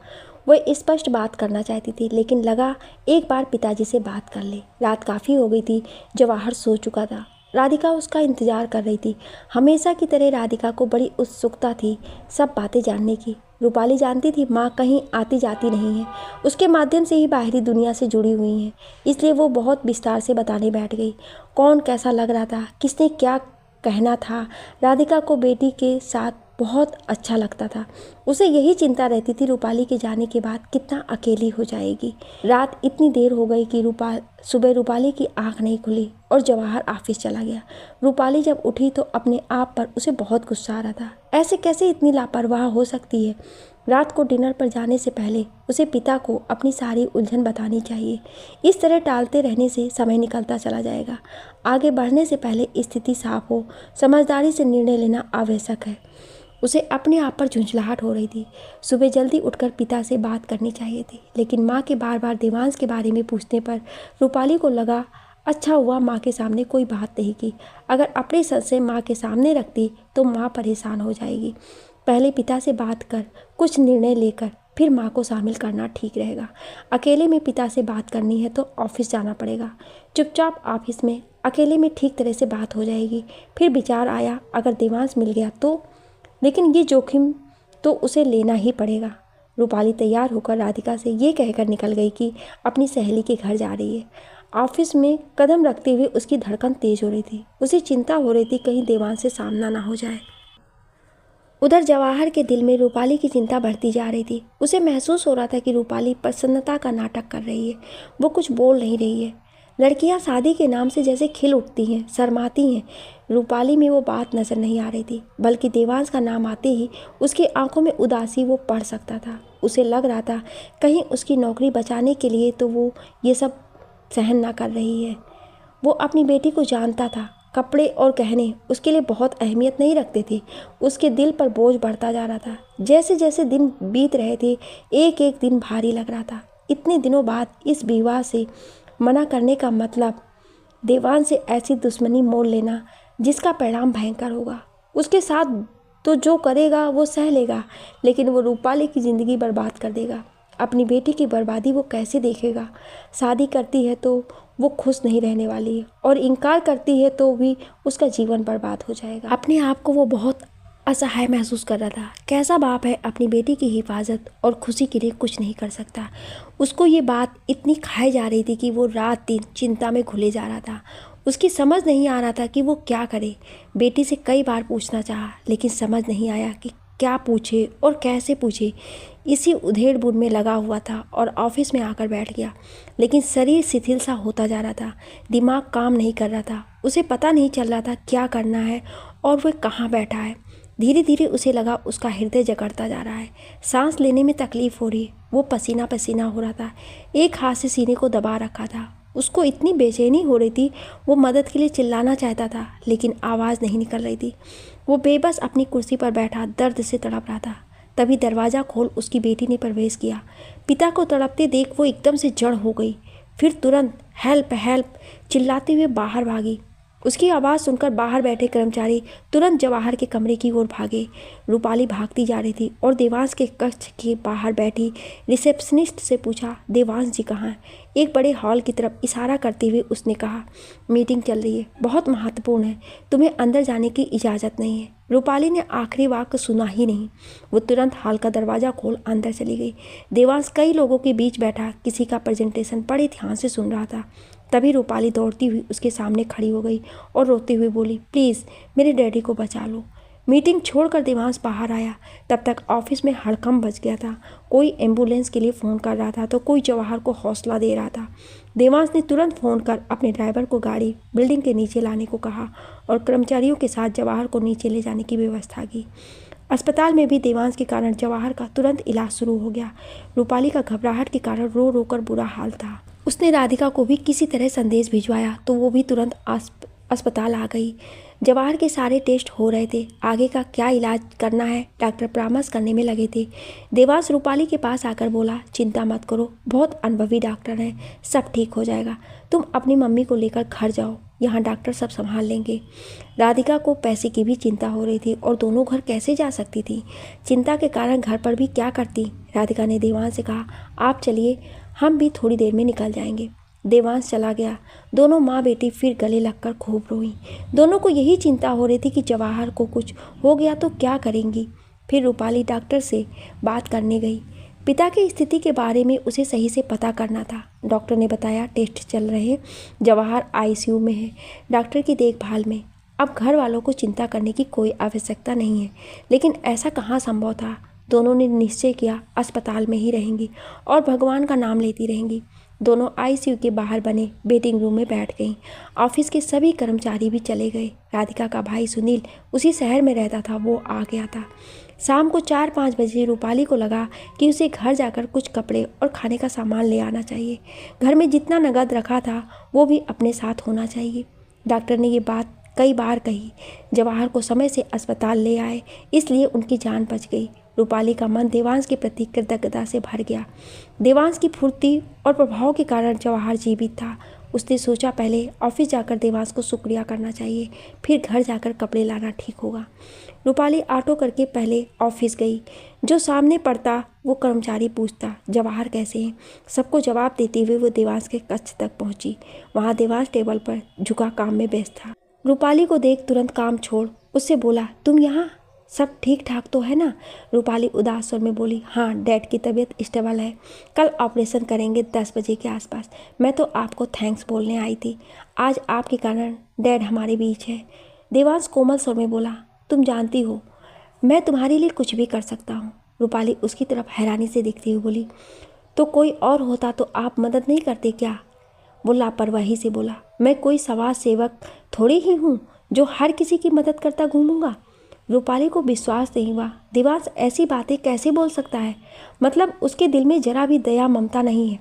वह स्पष्ट बात करना चाहती थी, लेकिन लगा एक बार पिताजी से बात कर ले। रात काफ़ी हो गई थी, जवाहर सो चुका था। राधिका उसका इंतजार कर रही थी। हमेशा की तरह राधिका को बड़ी उत्सुकता थी सब बातें जानने की। रूपाली जानती थी माँ कहीं आती जाती नहीं है, उसके माध्यम से ही बाहरी दुनिया से जुड़ी हुई हैं, इसलिए वो बहुत विस्तार से बताने बैठ गई। कौन कैसा लग रहा था, किसने क्या कहना था। राधिका को बेटी के साथ बहुत अच्छा लगता था। उसे यही चिंता रहती थी रूपाली के जाने के बाद कितना अकेली हो जाएगी। रात इतनी देर हो गई कि सुबह रूपाली की आंख नहीं खुली और जवाहर ऑफिस चला गया। रूपाली जब उठी तो अपने आप पर उसे बहुत गुस्सा आ रहा था। ऐसे कैसे इतनी लापरवाह हो सकती है? रात को डिनर पर जाने से पहले उसे पिता को अपनी सारी उलझन बतानी चाहिए। इस तरह टालते रहने से समय निकलता चला जाएगा। आगे बढ़ने से पहले स्थिति साफ हो, समझदारी से निर्णय लेना आवश्यक है। उसे अपने आप पर झुंझलाहट हो रही थी। सुबह जल्दी उठकर पिता से बात करनी चाहिए थी, लेकिन माँ के बार बार देवांश के बारे में पूछने पर रूपाली को लगा अच्छा हुआ माँ के सामने कोई बात नहीं की। अगर अपने संशय माँ के सामने रखती तो माँ परेशान हो जाएगी। पहले पिता से बात कर कुछ निर्णय लेकर फिर माँ को शामिल करना ठीक रहेगा। अकेले में पिता से बात करनी है तो ऑफिस जाना पड़ेगा। चुपचाप ऑफिस में अकेले में ठीक तरह से बात हो जाएगी। फिर विचार आया अगर देवांश मिल गया तो, लेकिन ये जोखिम तो उसे लेना ही पड़ेगा। रूपाली तैयार होकर राधिका से ये कहकर निकल गई कि अपनी सहेली के घर जा रही है। ऑफिस में कदम रखते हुए उसकी धड़कन तेज हो रही थी। उसे चिंता हो रही थी कहीं देवांश से सामना ना हो जाए। उधर जवाहर के दिल में रूपाली की चिंता बढ़ती जा रही थी। उसे महसूस हो रहा था कि रूपाली प्रसन्नता का नाटक कर रही है, वो कुछ बोल नहीं रही है। लड़कियां शादी के नाम से जैसे खिल उठती हैं, शर्माती हैं। रूपाली में वो बात नजर नहीं आ रही थी, बल्कि देवांश का नाम आते ही उसकी आंखों में उदासी वो पढ़ सकता था। उसे लग रहा था कहीं उसकी नौकरी बचाने के लिए तो वो ये सब सहन ना कर रही है। वो अपनी बेटी को जानता था। कपड़े और गहने उसके लिए बहुत अहमियत नहीं रखते थे। उसके दिल पर बोझ बढ़ता जा रहा था। जैसे जैसे दिन बीत रहे थे, एक एक दिन भारी लग रहा था। इतने दिनों बाद इस विवाह से मना करने का मतलब देवांश से ऐसी दुश्मनी मोड़ लेना जिसका परिणाम भयंकर होगा। उसके साथ तो जो करेगा वो सह लेगा, लेकिन वो रूपाली की ज़िंदगी बर्बाद कर देगा। अपनी बेटी की बर्बादी वो कैसे देखेगा? शादी करती है तो वो खुश नहीं रहने वाली है, और इनकार करती है तो भी उसका जीवन बर्बाद हो जाएगा। अपने आप को वो बहुत असहाय महसूस कर रहा था। कैसा बाप है अपनी बेटी की हिफाजत और खुशी के लिए कुछ नहीं कर सकता? उसको ये बात इतनी खाई जा रही थी कि वो रात दिन चिंता में घुले जा रहा था। उसकी समझ नहीं आ रहा था कि वो क्या करे। बेटी से कई बार पूछना चाहा, लेकिन समझ नहीं आया कि क्या पूछे और कैसे पूछे। इसी उधेड़-बुन में लगा हुआ था और ऑफिस में आकर बैठ गया। लेकिन शरीर शिथिल सा होता जा रहा था, दिमाग काम नहीं कर रहा था। उसे पता नहीं चल रहा था क्या करना है और वह कहाँ बैठा है। धीरे धीरे उसे लगा उसका हृदय जकड़ता जा रहा है, सांस लेने में तकलीफ हो रही है। वो पसीना पसीना हो रहा था, एक हाथ से सीने को दबा रखा था। उसको इतनी बेचैनी हो रही थी, वो मदद के लिए चिल्लाना चाहता था, लेकिन आवाज़ नहीं निकल रही थी। वो बेबस अपनी कुर्सी पर बैठा दर्द से तड़प रहा था। तभी दरवाज़ा खोल उसकी बेटी ने प्रवेश किया। पिता को तड़पते देख वो एकदम से जड़ हो गई। फिर तुरंत हेल्प हेल्प चिल्लाते हुए बाहर भागी। उसकी आवाज़ सुनकर बाहर बैठे कर्मचारी तुरंत जवाहर के कमरे की ओर भागे। रूपाली भागती जा रही थी और देवांश के कक्ष के बाहर बैठी रिसेप्शनिस्ट से पूछा, देवांश जी कहाँ हैं? एक बड़े हॉल की तरफ इशारा करते हुए उसने कहा, मीटिंग चल रही है, बहुत महत्वपूर्ण है, तुम्हें अंदर जाने की इजाज़त नहीं है। रूपाली ने आखिरी वाक्य सुना ही नहीं। वो तुरंत हॉल का दरवाज़ा खोल अंदर चली गई। देवांश कई लोगों के बीच बैठा किसी का प्रेजेंटेशन बड़े ध्यान से सुन रहा था। तभी रूपाली दौड़ती हुई उसके सामने खड़ी हो गई और रोते हुए बोली, प्लीज़ मेरे डैडी को बचा लो। मीटिंग छोड़कर देवांश बाहर आया। तब तक ऑफिस में हड़कंप मच गया था। कोई एम्बुलेंस के लिए फ़ोन कर रहा था तो कोई जवाहर को हौसला दे रहा था। देवांश ने तुरंत फ़ोन कर अपने ड्राइवर को गाड़ी बिल्डिंग के नीचे लाने को कहा और कर्मचारियों के साथ जवाहर को नीचे ले जाने की व्यवस्था की। अस्पताल में भी देवांश के कारण जवाहर का तुरंत इलाज शुरू हो गया। रूपाली का घबराहट के कारण रो रो कर बुरा हाल था। उसने राधिका को भी किसी तरह संदेश भिजवाया तो वो भी तुरंत अस्पताल आ गई। जवाहर के सारे टेस्ट हो रहे थे। आगे का क्या इलाज करना है डॉक्टर परामर्श करने में लगे थे। देवांश रूपाली के पास आकर बोला, चिंता मत करो, बहुत अनुभवी डॉक्टर हैं, सब ठीक हो जाएगा। तुम अपनी मम्मी को लेकर घर जाओ, यहाँ डॉक्टर सब संभाल लेंगे। राधिका को पैसे की भी चिंता हो रही थी और दोनों घर कैसे जा सकती थी। चिंता के कारण घर पर भी क्या करती। राधिका ने देवांश से कहा, आप चलिए, हम भी थोड़ी देर में निकल जाएंगे। देवांश चला गया। दोनों माँ बेटी फिर गले लगकर खूब रोईं। दोनों को यही चिंता हो रही थी कि जवाहर को कुछ हो गया तो क्या करेंगी। फिर रूपाली डॉक्टर से बात करने गई। पिता की स्थिति के बारे में उसे सही से पता करना था। डॉक्टर ने बताया, टेस्ट चल रहे हैं, जवाहर आईसीयू में है, डॉक्टर की देखभाल में। अब घर वालों को चिंता करने की कोई आवश्यकता नहीं है। लेकिन ऐसा कहाँ संभव था। दोनों ने निश्चय किया अस्पताल में ही रहेंगी और भगवान का नाम लेती रहेंगी। दोनों आईसीयू के बाहर बने वेटिंग रूम में बैठ गईं। ऑफिस के सभी कर्मचारी भी चले गए। राधिका का भाई सुनील उसी शहर में रहता था, वो आ गया था। शाम को 4-5 बजे रूपाली को लगा कि उसे घर जाकर कुछ कपड़े और खाने का सामान ले आना चाहिए। घर में जितना नकद रखा था वो भी अपने साथ होना चाहिए। डॉक्टर ने ये बात कई बार कही। जवाहर को समय से अस्पताल ले आए, इसलिए उनकी जान बच गई। रूपाली का मन देवांश के प्रति कृतज्ञता से भर गया। देवांश की फुर्ती और प्रभाव के कारण जवाहर जीवित था। उसने सोचा, पहले ऑफिस जाकर देवांश को शुक्रिया करना चाहिए, फिर घर जाकर कपड़े लाना ठीक होगा। रूपाली ऑटो करके पहले ऑफिस गई। जो सामने पड़ता वो कर्मचारी पूछता, जवाहर कैसे हैं? सबको जवाब देते हुए वो देवांश के कक्ष तक पहुंची। वहाँ देवांश टेबल पर झुका काम में व्यस्त था। रूपाली को देख तुरंत काम छोड़ उससे बोला, तुम यहाँ, सब ठीक ठाक तो है ना? रूपाली उदास स्वर में बोली, हाँ, डैड की तबीयत स्टेबल है, कल ऑपरेशन करेंगे 10 बजे के आसपास। मैं तो आपको थैंक्स बोलने आई थी, आज आपके कारण डैड हमारे बीच है। देवांश कोमल स्वर में बोला, तुम जानती हो मैं तुम्हारे लिए कुछ भी कर सकता हूँ। रूपाली उसकी तरफ हैरानी से देखती हुई बोली, तो कोई और होता तो आप मदद नहीं करते क्या? वो लापरवाही से बोला, मैं कोई समाज सेवक थोड़ी ही हूँ जो हर किसी की मदद करता घूमूंगा। रूपाली को विश्वास नहीं हुआ। देवांश ऐसी बातें कैसे बोल सकता है? मतलब उसके दिल में जरा भी दया ममता नहीं है।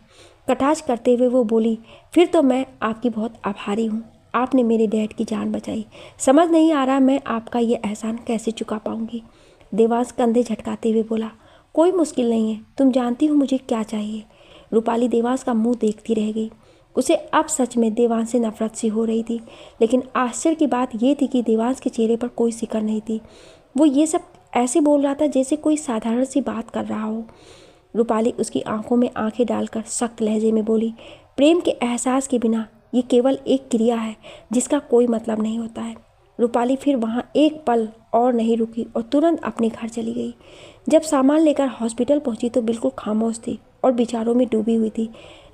कटाक्ष करते हुए वो बोली, फिर तो मैं आपकी बहुत आभारी हूँ। आपने मेरे डैड की जान बचाई। समझ नहीं आ रहा मैं आपका ये एहसान कैसे चुका पाऊंगी। देवांश कंधे झटकाते हुए बोला, कोई मुश्किल नहीं है, तुम जानती हो मुझे क्या चाहिए। रूपाली देवांश का मुंह देखती रह गई। उसे अब सच में देवांश से नफरत सी हो रही थी, लेकिन आश्चर्य की बात यह थी कि देवांश के चेहरे पर कोई सिकड़ नहीं थी। वो ये सब ऐसे बोल रहा था जैसे कोई साधारण सी बात कर रहा हो। रूपाली उसकी आंखों में आंखें डालकर सख्त लहजे में बोली, प्रेम के एहसास के बिना ये केवल एक क्रिया है जिसका कोई मतलब नहीं होता है। रूपाली फिर वहाँ एक पल और नहीं रुकी और तुरंत अपने घर चली गई। जब सामान लेकर हॉस्पिटल पहुंची तो बिल्कुल खामोश थी और विचारों में डूबी हुई थी,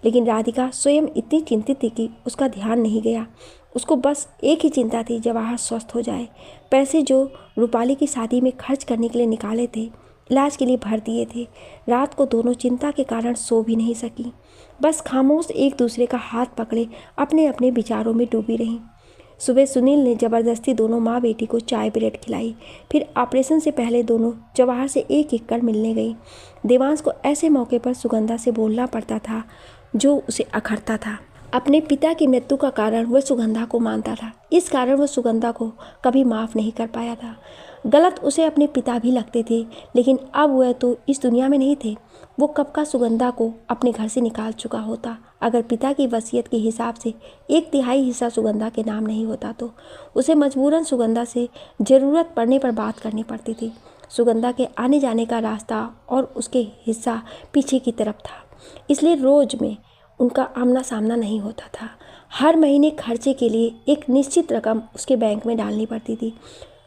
लेकिन राधिका स्वयं इतनी चिंतित थी कि उसका ध्यान नहीं गया। उसको बस एक ही चिंता थी, जवाहर स्वस्थ हो जाए। पैसे जो रूपाली की शादी में खर्च करने के लिए निकाले थे, इलाज के लिए भर दिए थे। रात को दोनों चिंता के कारण सो भी नहीं सकी, बस खामोश एक दूसरे का हाथ पकड़े अपने अपने विचारों में डूबी रहीं। सुबह सुनील ने ज़बरदस्ती दोनों माँ बेटी को चाय ब्रेड खिलाई। फिर ऑपरेशन से पहले दोनों जवाहर से एक एक कर मिलने गई। देवांश को ऐसे मौके पर सुगंधा से बोलना पड़ता था जो उसे अखरता था। अपने पिता की मृत्यु का कारण वह सुगंधा को मानता था, इस कारण वह सुगंधा को कभी माफ़ नहीं कर पाया था। गलत उसे अपने पिता भी लगते थे, लेकिन अब वह तो इस दुनिया में नहीं थे। वो कब का सुगंधा को अपने घर से निकाल चुका होता। अगर पिता की वसीयत के हिसाब से 1/3 हिस्सा सुगंधा के नाम नहीं होता तो उसे मजबूरन सुगंधा से ज़रूरत पड़ने पर बात करनी पड़ती थी। सुगंधा के आने जाने का रास्ता और उसके हिस्सा पीछे की तरफ था, इसलिए रोज़ में उनका आमना सामना नहीं होता था। हर महीने खर्चे के लिए एक निश्चित रकम उसके बैंक में डालनी पड़ती थी।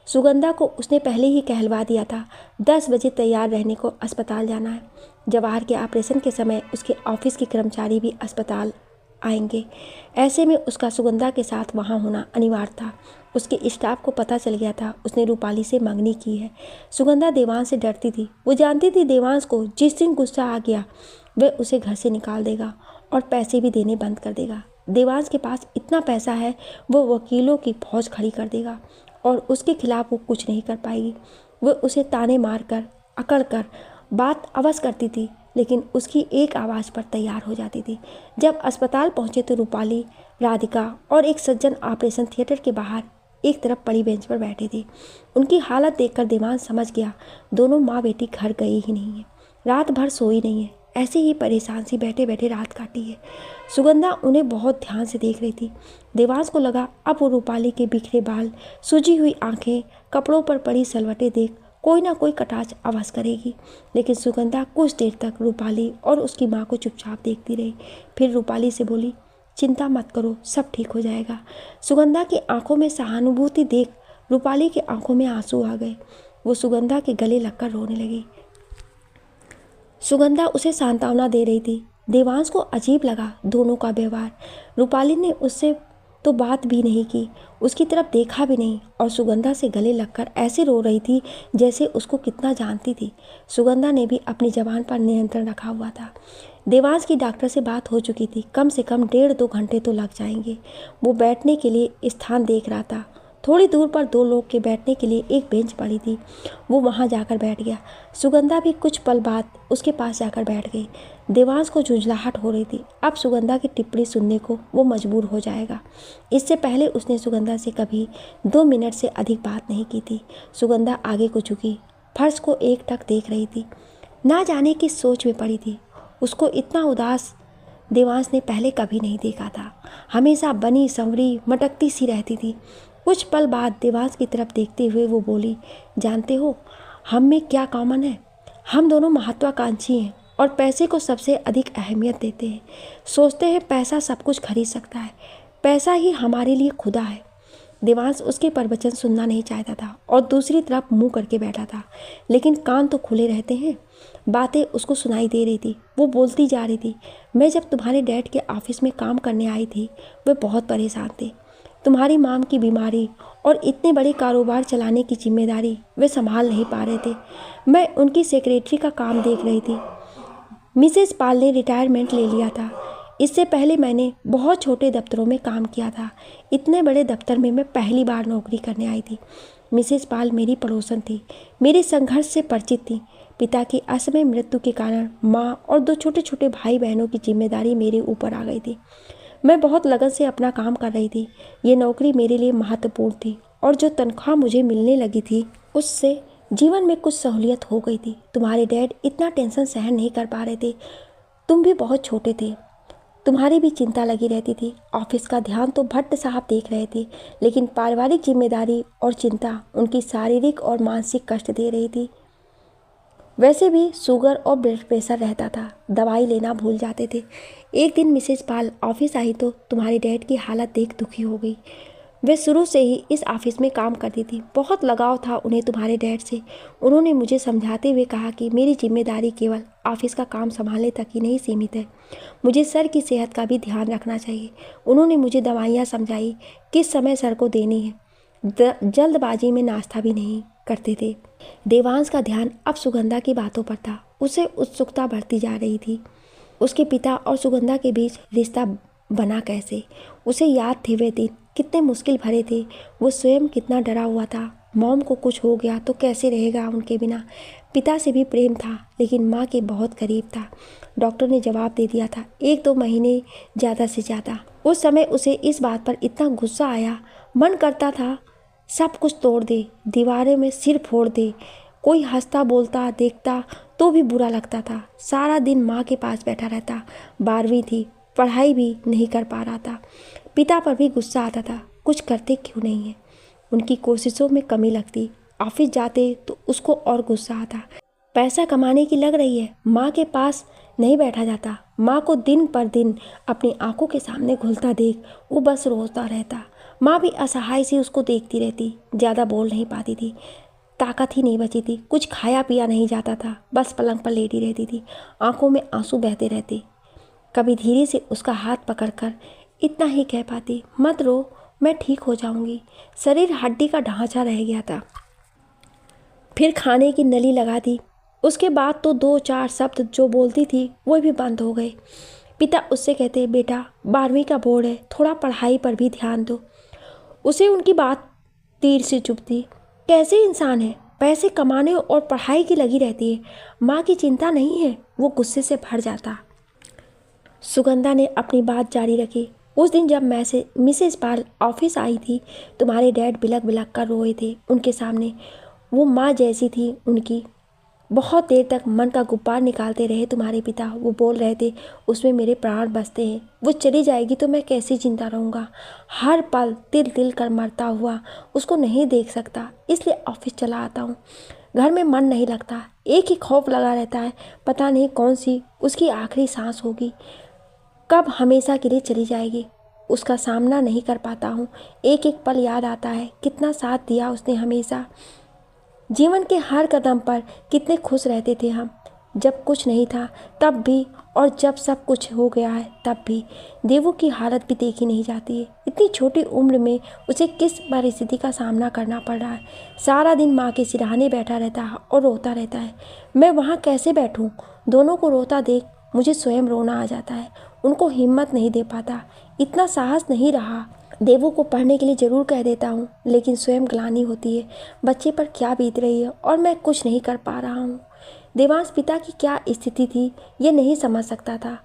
सुगंधा को उसने पहले ही कहलवा दिया था 10 बजे तैयार रहने को अस्पताल जाना है। जवाहर के ऑपरेशन के समय उसके ऑफिस के कर्मचारी भी अस्पताल आएंगे, ऐसे में उसका सुगंधा के साथ वहाँ होना अनिवार्य था। उसके स्टाफ को पता चल गया था उसने रूपाली से मंगनी की है। सुगंधा देवांश से डरती थी। वो जानती थी देवांश को जिस दिन गुस्सा आ गया वह उसे घर से निकाल देगा और पैसे भी देने बंद कर देगा। देवांश के पास इतना पैसा है वो वकीलों की फौज खड़ी कर देगा और उसके खिलाफ वो कुछ नहीं कर पाएगी। वह उसे ताने मार कर अकड़ कर बात अवश्य करती थी, लेकिन उसकी एक आवाज़ पर तैयार हो जाती थी। जब अस्पताल पहुंचे तो रूपाली, राधिका और एक सज्जन ऑपरेशन थिएटर के बाहर एक तरफ पड़ी बेंच पर बैठी थी। उनकी हालत देखकर देवांश समझ गया दोनों माँ बेटी घर गई ही नहीं है, रात भर सोई नहीं है, ऐसे ही परेशान सी बैठे बैठे रात काटी है। सुगंधा उन्हें बहुत ध्यान से देख रही थी। देवांश को लगा अब वो रूपाली के बिखरे बाल, सूजी हुई आंखें, कपड़ों पर पड़ी सलवटें देख कोई ना कोई कटाक्ष अवश्य करेगी। लेकिन सुगंधा कुछ देर तक रूपाली और उसकी माँ को चुपचाप देखती रही। फिर रूपाली से बोली, चिंता मत करो, सब ठीक हो जाएगा। सुगंधा की आंखों में सहानुभूति देख रूपाली की आंखों में आंसू आ गए। वो सुगंधा के गले लगकर रोने लगी। सुगंधा उसे सांत्वना दे रही थी। देवांश को अजीब लगा दोनों का व्यवहार। रूपाली ने उससे तो बात भी नहीं की, उसकी तरफ देखा भी नहीं और सुगंधा से गले लगकर ऐसे रो रही थी जैसे उसको कितना जानती थी। सुगंधा ने भी अपनी जबान पर नियंत्रण रखा हुआ था। देवांश की डॉक्टर से बात हो चुकी थी, कम से कम 1.5-2 घंटे तो लग जाएंगे। वो बैठने के लिए स्थान देख रहा था। थोड़ी दूर पर 2 लोग के बैठने के लिए एक बेंच पड़ी थी। वो वहाँ जाकर बैठ गया। सुगंधा भी कुछ पल बाद उसके पास जाकर बैठ गई। देवांश को झुंझलाहट हो रही थी। अब सुगंधा की टिप्पणी सुनने को वो मजबूर हो जाएगा। इससे पहले उसने सुगंधा से कभी 2 मिनट से अधिक बात नहीं की थी। सुगंधा आगे को झुकी फर्श को एकटक देख रही थी, ना जाने किस सोच में पड़ी थी। उसको इतना उदास देवांश ने पहले कभी नहीं देखा था। हमेशा बनी संवरी मटकती सी रहती थी। कुछ पल बाद देवांश की तरफ देखते हुए वो बोली, जानते हो हम में क्या कॉमन है? हम दोनों महत्वाकांक्षी हैं और पैसे को सबसे अधिक अहमियत देते हैं। सोचते हैं पैसा सब कुछ खरीद सकता है, पैसा ही हमारे लिए खुदा है। देवांश उसके प्रवचन सुनना नहीं चाहता था और दूसरी तरफ मुंह करके बैठा था, लेकिन कान तो खुले रहते हैं। बातें उसको सुनाई दे रही थी। वो बोलती जा रही थी, मैं जब तुम्हारे डैड के ऑफिस में काम करने आई थी वे बहुत परेशान थे। तुम्हारी माम की बीमारी और इतने बड़े कारोबार चलाने की जिम्मेदारी वे संभाल नहीं पा रहे थे। मैं उनकी सेक्रेटरी का काम देख रही थी। मिसेस पाल ने रिटायरमेंट ले लिया था। इससे पहले मैंने बहुत छोटे दफ्तरों में काम किया था। इतने बड़े दफ्तर में मैं पहली बार नौकरी करने आई थी। मिसेस पाल मेरी पड़ोसन थी, मेरे संघर्ष से परिचित थी। पिता की असमय मृत्यु के कारण माँ और 2 छोटे छोटे भाई बहनों की जिम्मेदारी मेरे ऊपर आ गई थी। मैं बहुत लगन से अपना काम कर रही थी। ये नौकरी मेरे लिए महत्वपूर्ण थी और जो तनख्वाह मुझे मिलने लगी थी उससे जीवन में कुछ सहूलियत हो गई थी। तुम्हारे डैड इतना टेंशन सहन नहीं कर पा रहे थे। तुम भी बहुत छोटे थे, तुम्हारी भी चिंता लगी रहती थी। ऑफिस का ध्यान तो भट्ट साहब देख रहे थे, लेकिन पारिवारिक जिम्मेदारी और चिंता उनकी शारीरिक और मानसिक कष्ट दे रही थी। वैसे भी शुगर और ब्लड प्रेशर रहता था, दवाई लेना भूल जाते थे। एक दिन मिसेस पाल ऑफिस आई तो तुम्हारे डैड की हालत देख दुखी हो गई। वे शुरू से ही इस ऑफिस में काम करती थी, बहुत लगाव था उन्हें तुम्हारे डैड से। उन्होंने मुझे समझाते हुए कहा कि मेरी जिम्मेदारी केवल ऑफिस का काम संभालने तक ही नहीं सीमित है, मुझे सर की सेहत का भी ध्यान रखना चाहिए। उन्होंने मुझे दवाइयाँ समझाई, किस समय सर को देनी है। जल्दबाजी में नाश्ता भी नहीं करते थे। देवांश का ध्यान अब सुगंधा की बातों पर था। उसे उत्सुकता बढ़ती जा रही थी, उसके पिता और सुगंधा के बीच रिश्ता बना कैसे। उसे याद थे वे दिन कितने मुश्किल भरे थे। वो स्वयं कितना डरा हुआ था, मॉम को कुछ हो गया तो कैसे रहेगा उनके बिना। पिता से भी प्रेम था, लेकिन माँ के बहुत करीब था। डॉक्टर ने जवाब दे दिया था 1-2 महीने ज़्यादा से ज़्यादा। उस समय उसे इस बात पर इतना गुस्सा आया, मन करता था सब कुछ तोड़ दे, दीवारों में सिर फोड़ दे। कोई हंसता बोलता देखता तो भी बुरा लगता था। सारा दिन माँ के पास बैठा रहता। 12वीं थी, पढ़ाई भी नहीं कर पा रहा था। पिता पर भी गुस्सा आता था, कुछ करते क्यों नहीं है। उनकी कोशिशों में कमी लगती। ऑफिस जाते तो उसको और गुस्सा आता। पैसा कमाने की लग रही है, माँ के पास नहीं बैठा जाता। माँ को दिन पर दिन अपनी आंखों के सामने घुलता देख वो बस रोता रहता। माँ भी असहाय सी उसको देखती रहती, ज़्यादा बोल नहीं पाती थी, ताकत ही नहीं बची थी। कुछ खाया पिया नहीं जाता था, बस पलंग पर लेटी रहती थी, आंखों में आंसू बहते रहते। कभी धीरे से उसका हाथ पकड़कर इतना ही कह पाती, मत रो, मैं ठीक हो जाऊंगी। शरीर हड्डी का ढांचा रह गया था। फिर खाने की नली लगा दी। उसके बाद तो 2-4 शब्द जो बोलती थी वो भी बंद हो गए। पिता उससे कहते, बेटा 12वीं का बोर्ड है, थोड़ा पढ़ाई पर भी ध्यान दो। उसे उनकी बात तीर से चुभती। कैसे इंसान है, पैसे कमाने और पढ़ाई की लगी रहती है, माँ की चिंता नहीं है। वो गुस्से से भर जाता। सुगंधा ने अपनी बात जारी रखी। उस दिन जब मिसेस पाल ऑफिस आई थी, तुम्हारे डैड बिलक बिलक कर रोए थे उनके सामने। वो माँ जैसी थी उनकी। बहुत देर तक मन का गुब्बार निकालते रहे तुम्हारे पिता। वो बोल रहे थे, उसमें मेरे प्राण बसते हैं, वो चली जाएगी तो मैं कैसे जिंदा रहूँगा। हर पल तिल तिल कर मरता हुआ उसको नहीं देख सकता, इसलिए ऑफिस चला आता हूँ। घर में मन नहीं लगता, एक ही खौफ लगा रहता है, पता नहीं कौन सी उसकी आखिरी सांस होगी, कब हमेशा के लिए चली जाएगी। उसका सामना नहीं कर पाता हूँ। एक एक पल याद आता है, कितना साथ दिया उसने हमेशा। जीवन के हर कदम पर कितने खुश रहते थे हम, जब कुछ नहीं था तब भी और जब सब कुछ हो गया है तब भी। देवू की हालत भी देखी नहीं जाती है। इतनी छोटी उम्र में उसे किस परिस्थिति का सामना करना पड़ रहा है। सारा दिन माँ के सिरहाने बैठा रहता है और रोता रहता है। मैं वहाँ कैसे बैठूँ। दोनों को रोता देख मुझे स्वयं रोना आ जाता है। उनको हिम्मत नहीं दे पाता, इतना साहस नहीं रहा। देवू को पढ़ने के लिए ज़रूर कह देता हूँ, लेकिन स्वयं ग्लानि होती है, बच्चे पर क्या बीत रही है और मैं कुछ नहीं कर पा रहा हूँ। देवांश पिता की क्या स्थिति थी ये नहीं समझ सकता था।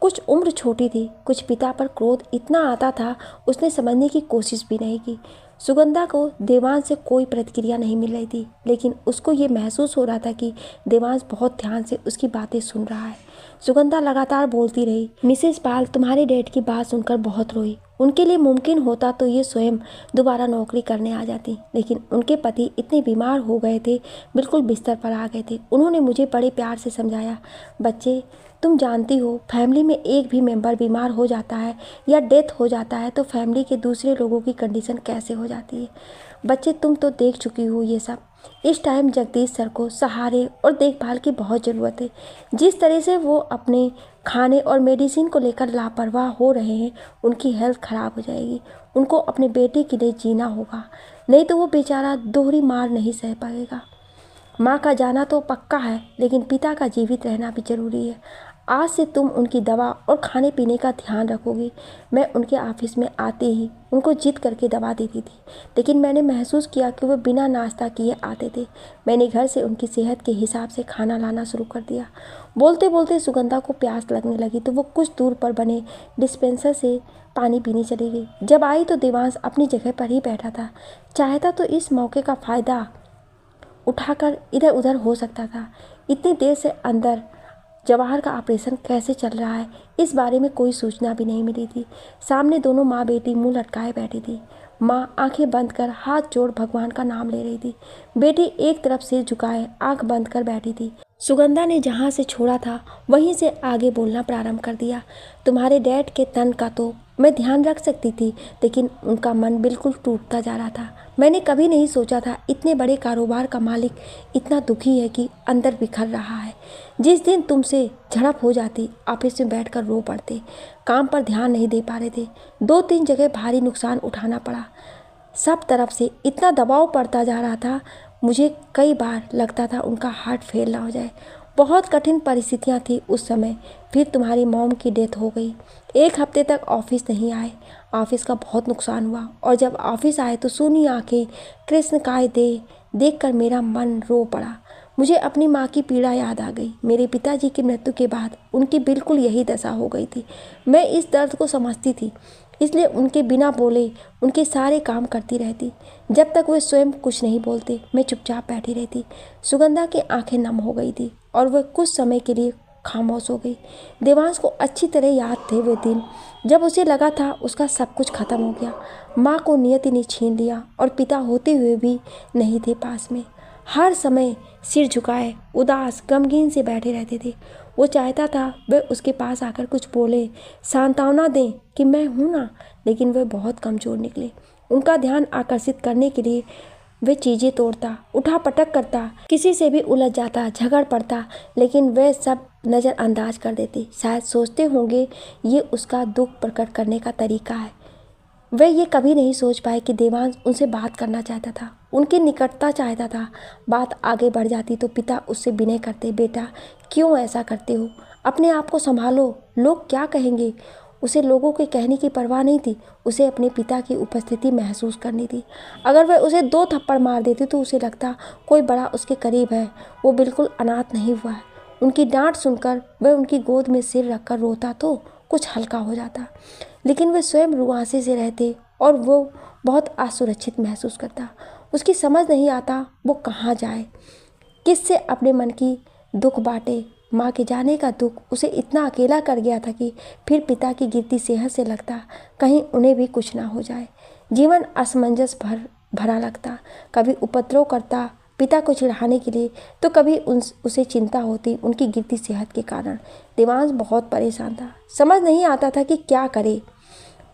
कुछ उम्र छोटी थी, कुछ पिता पर क्रोध इतना आता था उसने समझने की कोशिश भी नहीं की। सुगंधा को देवांश से कोई प्रतिक्रिया नहीं मिल रही थी, लेकिन उसको ये महसूस हो रहा था कि देवांश बहुत ध्यान से उसकी बातें सुन रहा है। सुगंधा लगातार बोलती रही। मिसेस पाल तुम्हारे डैड की बात सुनकर बहुत रोई। उनके लिए मुमकिन होता तो ये स्वयं दोबारा नौकरी करने आ जाती, लेकिन उनके पति इतने बीमार हो गए थे, बिल्कुल बिस्तर पर आ गए थे। उन्होंने मुझे बड़े प्यार से समझाया, बच्चे तुम जानती हो फैमिली में एक भी मेंबर बीमार हो जाता है या डेथ हो जाता है तो फैमिली के दूसरे लोगों की कंडीशन कैसे हो जाती है। बच्चे तुम तो देख चुकी हो ये सब। इस टाइम जगदीश सर को सहारे और देखभाल की बहुत ज़रूरत है। जिस तरह से वो अपने खाने और मेडिसिन को लेकर लापरवाह हो रहे हैं, उनकी हेल्थ ख़राब हो जाएगी। उनको अपने बेटे के लिए जीना होगा, नहीं तो वो बेचारा दोहरी मार नहीं सह पाएगा। माँ का जाना तो पक्का है, लेकिन पिता का जीवित रहना भी जरूरी है। आज से तुम उनकी दवा और खाने पीने का ध्यान रखोगी। मैं उनके ऑफिस में आते ही उनको जिद करके दवा देती थी, लेकिन मैंने महसूस किया कि वो बिना नाश्ता किए आते थे। मैंने घर से उनकी सेहत के हिसाब से खाना लाना शुरू कर दिया। बोलते बोलते सुगंधा को प्यास लगने लगी तो वो कुछ दूर पर बने डिस्पेंसर से पानी पीने चली गई। जब आई तो देवांश अपनी जगह पर ही बैठा था। चाहता तो इस मौके का फ़ायदा उठाकर इधर उधर हो सकता था। इतनी देर से अंदर जवाहर का ऑपरेशन कैसे चल रहा है, इस बारे में कोई सूचना भी नहीं मिली थी। सामने दोनों माँ बेटी मुंह लटकाए बैठी थी। माँ आंखें बंद कर हाथ जोड़ भगवान का नाम ले रही थी। बेटी एक तरफ सिर झुकाए आंख बंद कर बैठी थी। सुगंधा ने जहाँ से छोड़ा था वहीं से आगे बोलना प्रारंभ कर दिया। तुम्हारे डैड के तन का तो मैं ध्यान रख सकती थी, लेकिन उनका मन बिल्कुल टूटता जा रहा था। मैंने कभी नहीं सोचा था इतने बड़े कारोबार का मालिक इतना दुखी है कि अंदर बिखर रहा है। जिस दिन तुमसे झड़प हो जाती ऑफिस में बैठकर रो पड़ते, काम पर ध्यान नहीं दे पा रहे थे। 2-3 जगह भारी नुकसान उठाना पड़ा। सब तरफ से इतना दबाव पड़ता जा रहा था, मुझे कई बार लगता था उनका हार्ट फेल ना हो जाए। बहुत कठिन परिस्थितियां थी उस समय। फिर तुम्हारी मॉम की डेथ हो गई। 1 हफ्ते तक ऑफिस नहीं आए। ऑफिस का बहुत नुकसान हुआ और जब ऑफिस आए तो सूनी आंखें कृष्णकाय देखकर मेरा मन रो पड़ा। मुझे अपनी माँ की पीड़ा याद आ गई। मेरे पिताजी की मृत्यु के बाद उनकी बिल्कुल यही दशा हो गई थी। मैं इस दर्द को समझती थी, इसलिए उनके बिना बोले उनके सारे काम करती रहती। जब तक वे स्वयं कुछ नहीं बोलते मैं चुपचाप बैठी रहती। सुगंधा की आंखें नम हो गई थी और वह कुछ समय के लिए खामोश हो गई। देवांश को अच्छी तरह याद थे वे दिन जब उसे लगा था उसका सब कुछ खत्म हो गया। माँ को नियति ने छीन लिया और पिता होते हुए भी नहीं थे पास में। हर समय सिर झुकाए उदास गमगीन से बैठे रहते थे। वो चाहता था वे उसके पास आकर कुछ बोले, सांत्वना दें कि मैं हूँ ना, लेकिन वे बहुत कमज़ोर निकले। उनका ध्यान आकर्षित करने के लिए वे चीज़ें तोड़ता, उठा पटक करता, किसी से भी उलझ जाता, झगड़ पड़ता, लेकिन वे सब नज़रअंदाज कर देते। शायद सोचते होंगे ये उसका दुख प्रकट करने का तरीका है। वे ये कभी नहीं सोच पाए कि देवांश उनसे बात करना चाहता था, उनकी निकटता चाहता था। बात आगे बढ़ जाती तो पिता उससे विनय करते, बेटा क्यों ऐसा करते हो, अपने आप को संभालो, लोग क्या कहेंगे। उसे लोगों के कहने की परवाह नहीं थी। उसे अपने पिता की उपस्थिति महसूस करनी थी। अगर वह उसे 2 थप्पड़ मार देती तो उसे लगता कोई बड़ा उसके करीब है। वो बिल्कुल अनाथ नहीं हुआ है। उनकी डांट सुनकर वह उनकी गोद में सिर रखकर रोता तो कुछ हल्का हो जाता, लेकिन वे स्वयं रुआंसे से रहते और वो बहुत असुरक्षित महसूस करता। उसकी समझ नहीं आता वो कहाँ जाए, किससे अपने मन की दुख बांटे। माँ के जाने का दुख उसे इतना अकेला कर गया था कि फिर पिता की गिरती सेहत से लगता कहीं उन्हें भी कुछ ना हो जाए। जीवन असमंजस भरा लगता। कभी उपद्रव करता पिता को चिढ़ाने के लिए, तो कभी उसे चिंता होती उनकी गिरती सेहत के कारण। देवांश बहुत परेशान था, समझ नहीं आता था कि क्या करे।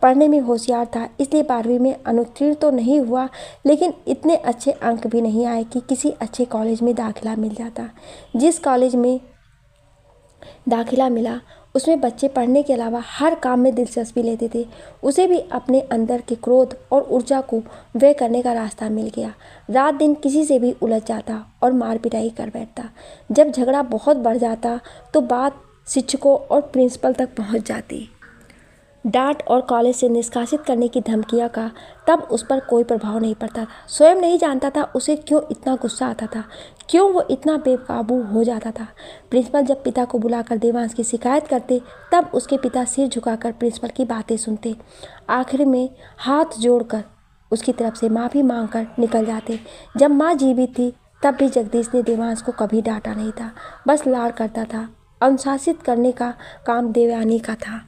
पढ़ने में होशियार था, इसलिए 12वीं में अनुत्तीर्ण तो नहीं हुआ, लेकिन इतने अच्छे अंक भी नहीं आए कि किसी अच्छे कॉलेज में दाखिला मिल जाता। जिस कॉलेज में दाखिला मिला उसमें बच्चे पढ़ने के अलावा हर काम में दिलचस्पी लेते थे। उसे भी अपने अंदर के क्रोध और ऊर्जा को व्यय करने का रास्ता मिल गया। रात दिन किसी से भी उलझ जाता और मार पिटाई कर बैठता। जब झगड़ा बहुत बढ़ जाता तो बात शिक्षकों और प्रिंसिपल तक पहुंच जाती। डांट और कॉलेज से निष्कासित करने की धमकियां का तब उस पर कोई प्रभाव नहीं पड़ता था। स्वयं नहीं जानता था उसे क्यों इतना गुस्सा आता था, क्यों वो इतना बेकाबू हो जाता था। प्रिंसिपल जब पिता को बुलाकर देवांश की शिकायत करते तब उसके पिता सिर झुकाकर प्रिंसिपल की बातें सुनते, आखिर में हाथ जोड़कर उसकी तरफ से माफ़ी मांगकर निकल जाते। जब माँ जीवित थी तब भी जगदीश ने देवांश को कभी डांटा नहीं था, बस लाड़ करता था। अनुशासित करने का काम देवयानी का था।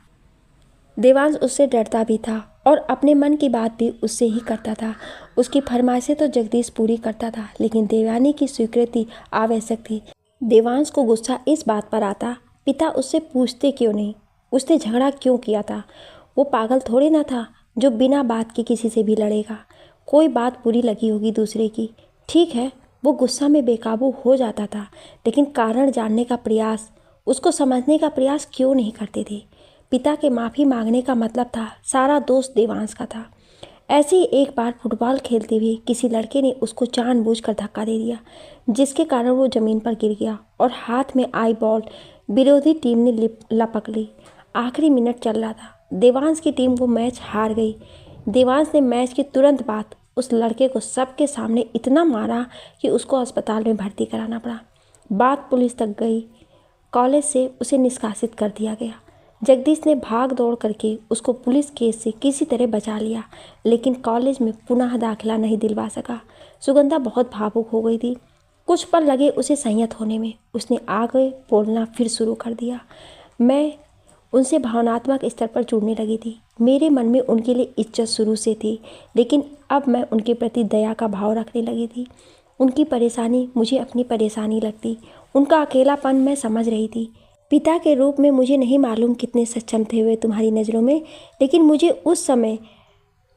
देवांश उससे डरता भी था और अपने मन की बात भी उससे ही करता था। उसकी फरमाइशें तो जगदीश पूरी करता था, लेकिन देवयानी की स्वीकृति आवश्यक थी। देवांश को गुस्सा इस बात पर आता पिता उससे पूछते क्यों नहीं, उसने झगड़ा क्यों किया था। वो पागल थोड़ी ना था जो बिना बात के किसी से भी लड़ेगा। कोई बात बुरी लगी होगी दूसरे की, ठीक है, वो गुस्सा में बेकाबू हो जाता था, लेकिन कारण जानने का प्रयास, उसको समझने का प्रयास क्यों नहीं करते थे। पिता के माफ़ी मांगने का मतलब था सारा दोष देवांश का था। ऐसे ही एक बार फुटबॉल खेलते हुए किसी लड़के ने उसको जानबूझकर धक्का दे दिया, जिसके कारण वो ज़मीन पर गिर गया और हाथ में आई बॉल विरोधी टीम ने लपक ली। आखिरी मिनट चल रहा था। देवांश की टीम वो मैच हार गई। देवांश ने मैच के तुरंत बाद उस लड़के को सबके सामने इतना मारा कि उसको अस्पताल में भर्ती कराना पड़ा। बात पुलिस तक गई। कॉलेज से उसे निष्कासित कर दिया गया। जगदीश ने भाग दौड़ करके उसको पुलिस केस से किसी तरह बचा लिया, लेकिन कॉलेज में पुनः दाखिला नहीं दिलवा सका। सुगंधा बहुत भावुक हो गई थी। कुछ पल लगे उसे संयत होने में। उसने आगे बोलना फिर शुरू कर दिया। मैं उनसे भावनात्मक स्तर पर जुड़ने लगी थी। मेरे मन में उनके लिए इज्जत शुरू से थी, लेकिन अब मैं उनके प्रति दया का भाव रखने लगी थी। उनकी परेशानी मुझे अपनी परेशानी लगती। उनका अकेलापन मैं समझ रही थी। पिता के रूप में मुझे नहीं मालूम कितने सक्षम थे वे तुम्हारी नज़रों में, लेकिन मुझे उस समय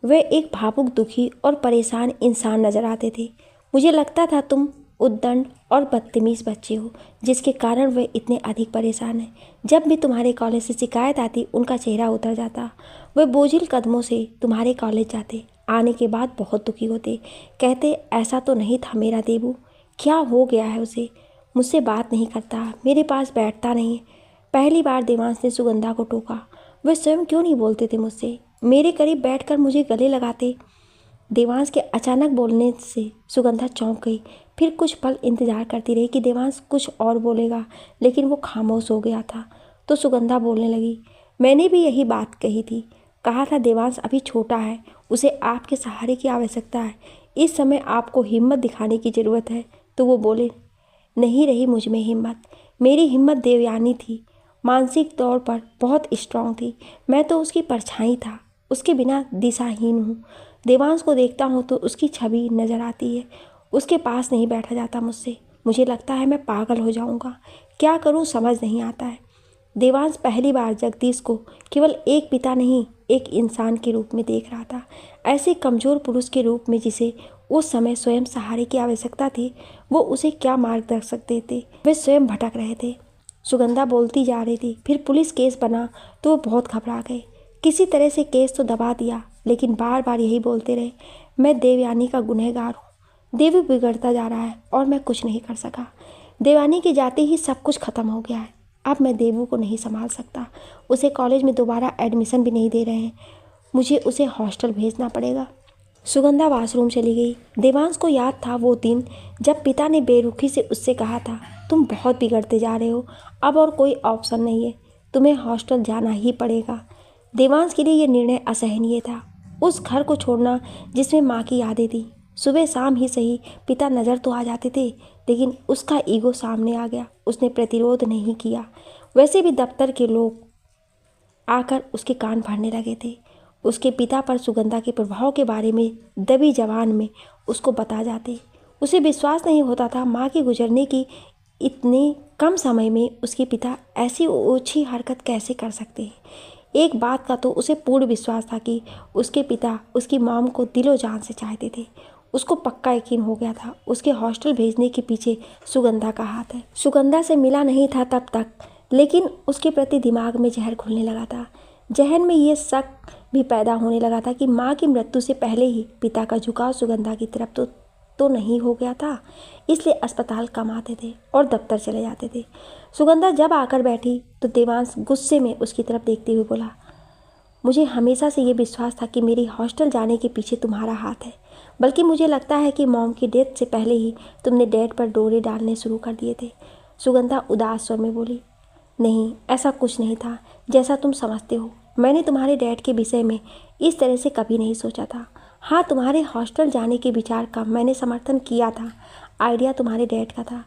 वे एक भावुक, दुखी और परेशान इंसान नजर आते थे। मुझे लगता था तुम उद्दंड और बदतमीज बच्चे हो, जिसके कारण वे इतने अधिक परेशान हैं। जब भी तुम्हारे कॉलेज से शिकायत आती, उनका चेहरा उतर जाता। वे बोझिल कदमों से तुम्हारे कॉलेज जाते। आने के बाद बहुत दुखी होते। कहते, ऐसा तो नहीं था मेरा देवू, क्या हो गया है उसे? मुझसे बात नहीं करता, मेरे पास बैठता नहीं। पहली बार देवांश ने सुगंधा को टोका। वे स्वयं क्यों नहीं बोलते थे मुझसे? मेरे करीब बैठकर मुझे गले लगाते। देवांश के अचानक बोलने से सुगंधा चौंक गई। फिर कुछ पल इंतजार करती रही कि देवांश कुछ और बोलेगा, लेकिन वो खामोश हो गया था। तो सुगंधा बोलने लगी। मैंने भी यही बात कही थी। कहा था देवांश अभी छोटा है, उसे आपके सहारे की आवश्यकता है। इस समय आपको हिम्मत दिखाने की ज़रूरत है। तो वो बोले, नहीं रही मुझ में हिम्मत। मेरी हिम्मत देवयानी थी। मानसिक तौर पर बहुत स्ट्रांग थी। मैं तो उसकी परछाई था, उसके बिना दिशाहीन हूँ। देवांश को देखता हूँ तो उसकी छवि नज़र आती है। उसके पास नहीं बैठा जाता मुझसे। मुझे लगता है मैं पागल हो जाऊँगा। क्या करूँ समझ नहीं आता है। देवांश पहली बार जगदीश को केवल एक पिता नहीं, एक इंसान के रूप में देख रहा था। ऐसे कमज़ोर पुरुष के रूप में जिसे उस समय स्वयं सहारे की आवश्यकता थी। वो उसे क्या मार्गदर्शक देते? वे स्वयं भटक रहे थे। सुगंधा बोलती जा रही थी। फिर पुलिस केस बना तो वो बहुत घबरा गए। किसी तरह से केस तो दबा दिया, लेकिन बार बार यही बोलते रहे, मैं देवयानी का गुनहगार हूँ। देवी बिगड़ता जा रहा है और मैं कुछ नहीं कर सका। देवयानी के जाते ही सब कुछ खत्म हो गया है। अब मैं देवू को नहीं संभाल सकता। उसे कॉलेज में दोबारा एडमिशन भी नहीं दे रहे हैं। मुझे उसे हॉस्टल भेजना पड़ेगा। सुगंधा वॉशरूम चली गई। देवांश को याद था वो दिन जब पिता ने बेरुखी से उससे कहा था, तुम बहुत बिगड़ते जा रहे हो, अब और कोई ऑप्शन नहीं है, तुम्हें हॉस्टल जाना ही पड़ेगा। देवांश के लिए यह निर्णय असहनीय था। उस घर को छोड़ना जिसमें माँ की यादें थी। सुबह शाम ही सही पिता नज़र तो आ जाते थे, लेकिन उसका ईगो सामने आ गया। उसने प्रतिरोध नहीं किया। वैसे भी दफ्तर के लोग आकर उसके कान भरने लगे थे। उसके पिता पर सुगंधा के प्रभाव के बारे में दबी जबान में उसको बता जाते। उसे विश्वास नहीं होता था माँ के गुजरने की इतने कम समय में उसके पिता ऐसी ओछी हरकत कैसे कर सकते हैं। एक बात का तो उसे पूर्ण विश्वास था कि उसके पिता उसकी मॉम को दिलो जान से चाहते थे। उसको पक्का यकीन हो गया था उसके हॉस्टल भेजने के पीछे सुगंधा का हाथ है। सुगंधा से मिला नहीं था तब तक, लेकिन उसके प्रति दिमाग में जहर घुलने लगा था। जहन में ये शक भी पैदा होने लगा था कि माँ की मृत्यु से पहले ही पिता का झुकाव सुगंधा की तरफ तो नहीं हो गया था। इसलिए अस्पताल कम आते थे और दफ्तर चले जाते थे। सुगंधा जब आकर बैठी तो देवांश गुस्से में उसकी तरफ देखते हुए बोला, मुझे हमेशा से ये विश्वास था कि मेरी हॉस्टल जाने के पीछे तुम्हारा हाथ है, बल्कि मुझे लगता है कि मॉम की डेथ से पहले ही तुमने डैड पर डोरे डालने शुरू कर दिए थे। सुगंधा उदास स्वर में बोली, नहीं, ऐसा कुछ नहीं था जैसा तुम समझते हो। मैंने तुम्हारे डैड के विषय में इस तरह से कभी नहीं सोचा था। हाँ, तुम्हारे हॉस्टल जाने के विचार का मैंने समर्थन किया था। आइडिया तुम्हारे डैड का था,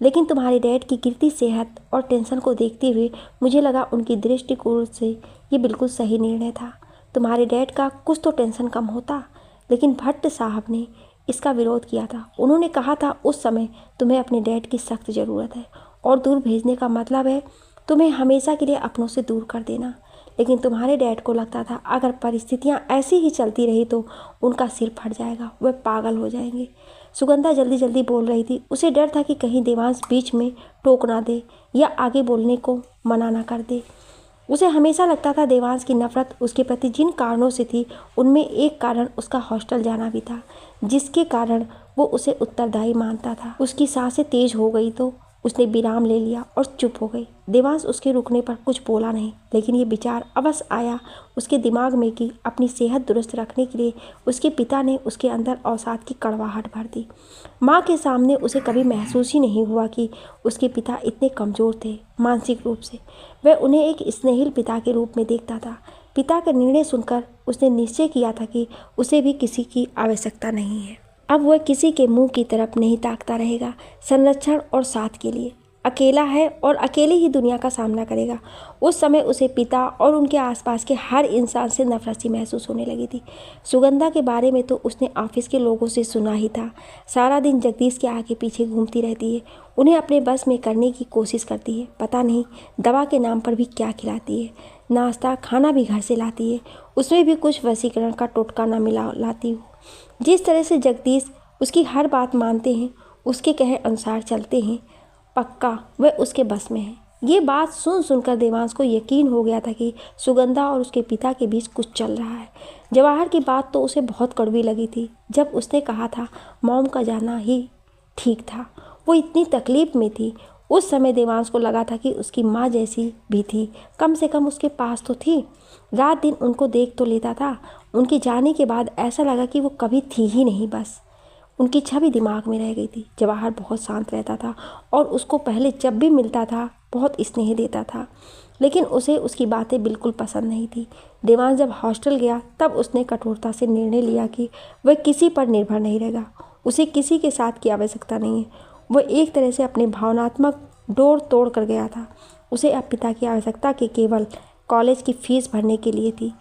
लेकिन तुम्हारे डैड की गिरती सेहत और टेंशन को देखते हुए मुझे लगा उनकी दृष्टिकोण से ये बिल्कुल सही निर्णय था। तुम्हारे डैड का कुछ तो टेंशन कम होता, लेकिन भट्ट साहब ने इसका विरोध किया था। उन्होंने कहा था उस समय तुम्हें अपने डैड की सख्त ज़रूरत है और दूर भेजने का मतलब है तुम्हें हमेशा के लिए अपनों से दूर कर देना। लेकिन तुम्हारे डैड को लगता था अगर परिस्थितियां ऐसी ही चलती रही तो उनका सिर फट जाएगा, वे पागल हो जाएंगे। सुगंधा जल्दी जल्दी बोल रही थी। उसे डर था कि कहीं देवांश बीच में टोक ना दे या आगे बोलने को मना ना कर दे। उसे हमेशा लगता था देवांश की नफरत उसके प्रति जिन कारणों से थी, उनमें एक कारण उसका हॉस्टल जाना भी था, जिसके कारण वो उसे उत्तरदायी मानता था। उसकी सांसें तेज हो गई तो उसने विराम ले लिया और चुप हो गई। देवांश उसके रुकने पर कुछ बोला नहीं, लेकिन ये विचार अवश्य आया उसके दिमाग में कि अपनी सेहत दुरुस्त रखने के लिए उसके पिता ने उसके अंदर अवसाद की कड़वाहट भर दी। माँ के सामने उसे कभी महसूस ही नहीं हुआ कि उसके पिता इतने कमज़ोर थे मानसिक रूप से। वह उन्हें एक स्नेहिल पिता के रूप में देखता था। पिता का निर्णय सुनकर उसने निश्चय किया था कि उसे भी किसी की आवश्यकता नहीं है। अब वह किसी के मुंह की तरफ नहीं ताकता रहेगा। संरक्षण और साथ के लिए अकेला है और अकेले ही दुनिया का सामना करेगा। उस समय उसे पिता और उनके आसपास के हर इंसान से नफरत सी महसूस होने लगी थी। सुगंधा के बारे में तो उसने ऑफिस के लोगों से सुना ही था। सारा दिन जगदीश के आगे पीछे घूमती रहती है, उन्हें अपने बस में करने की कोशिश करती है। पता नहीं दवा के नाम पर भी क्या खिलाती है। नाश्ता खाना भी घर से लाती है, उसमें भी कुछ वशीकरण का टोटका न मिला लाती हो। जिस तरह से जगदीश उसकी हर बात मानते हैं, उसके कहे अनुसार चलते हैं, पक्का वह उसके बस में है। ये बात सुन सुनकर देवांश को यकीन हो गया था कि सुगंधा और उसके पिता के बीच कुछ चल रहा है। जवाहर की बात तो उसे बहुत कड़वी लगी थी। जब उसने कहा था मॉम का जाना ही ठीक था, वो इतनी तकलीफ में थी। उस समय देवांश को लगा था कि उसकी माँ जैसी भी थी, कम से कम उसके पास तो थी। रात दिन उनको देख तो लेता था। उनके जाने के बाद ऐसा लगा कि वो कभी थी ही नहीं, बस उनकी छवि दिमाग में रह गई थी। जवाहर बहुत शांत रहता था और उसको पहले जब भी मिलता था बहुत स्नेह देता था, लेकिन उसे उसकी बातें बिल्कुल पसंद नहीं थी। देवांश जब हॉस्टल गया तब उसने कठोरता से निर्णय लिया कि वह किसी पर निर्भर नहीं रहेगा। उसे किसी के साथ की आवश्यकता नहीं है। वह एक तरह से अपने भावनात्मक डोर तोड़ कर गया था। उसे अब पिता की आवश्यकता के केवल कॉलेज की फीस भरने के लिए थी।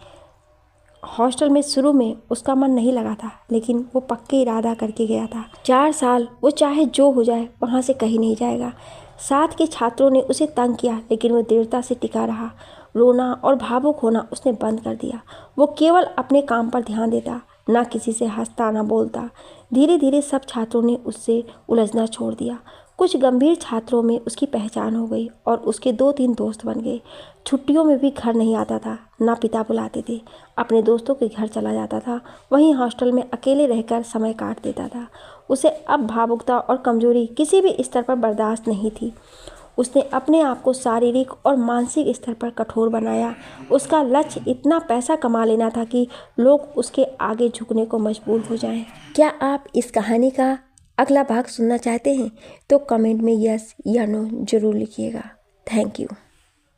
हॉस्टल में शुरू में उसका मन नहीं लगा था, लेकिन वो पक्के इरादा करके गया था। 4 साल वो चाहे जो हो जाए वहाँ से कहीं नहीं जाएगा। साथ के छात्रों ने उसे तंग किया, लेकिन वो दृढ़ता से टिका रहा। रोना और भावुक होना उसने बंद कर दिया। वो केवल अपने काम पर ध्यान देता, ना किसी से हंसता ना बोलता। धीरे धीरे सब छात्रों ने उससे उलझना छोड़ दिया। कुछ गंभीर छात्रों में उसकी पहचान हो गई और उसके 2-3 दोस्त बन गए। छुट्टियों में भी घर नहीं आता था, ना पिता बुलाते थे। अपने दोस्तों के घर चला जाता था, वहीं हॉस्टल में अकेले रहकर समय काट देता था। उसे अब भावुकता और कमजोरी किसी भी स्तर पर बर्दाश्त नहीं थी। उसने अपने आप को शारीरिक और मानसिक स्तर पर कठोर बनाया। उसका लक्ष्य इतना पैसा कमा लेना था कि लोग उसके आगे झुकने को मजबूर हो जाएं। क्या आप इस कहानी का अगला भाग सुनना चाहते हैं? तो कमेंट में यस या नो जरूर लिखिएगा। Thank you.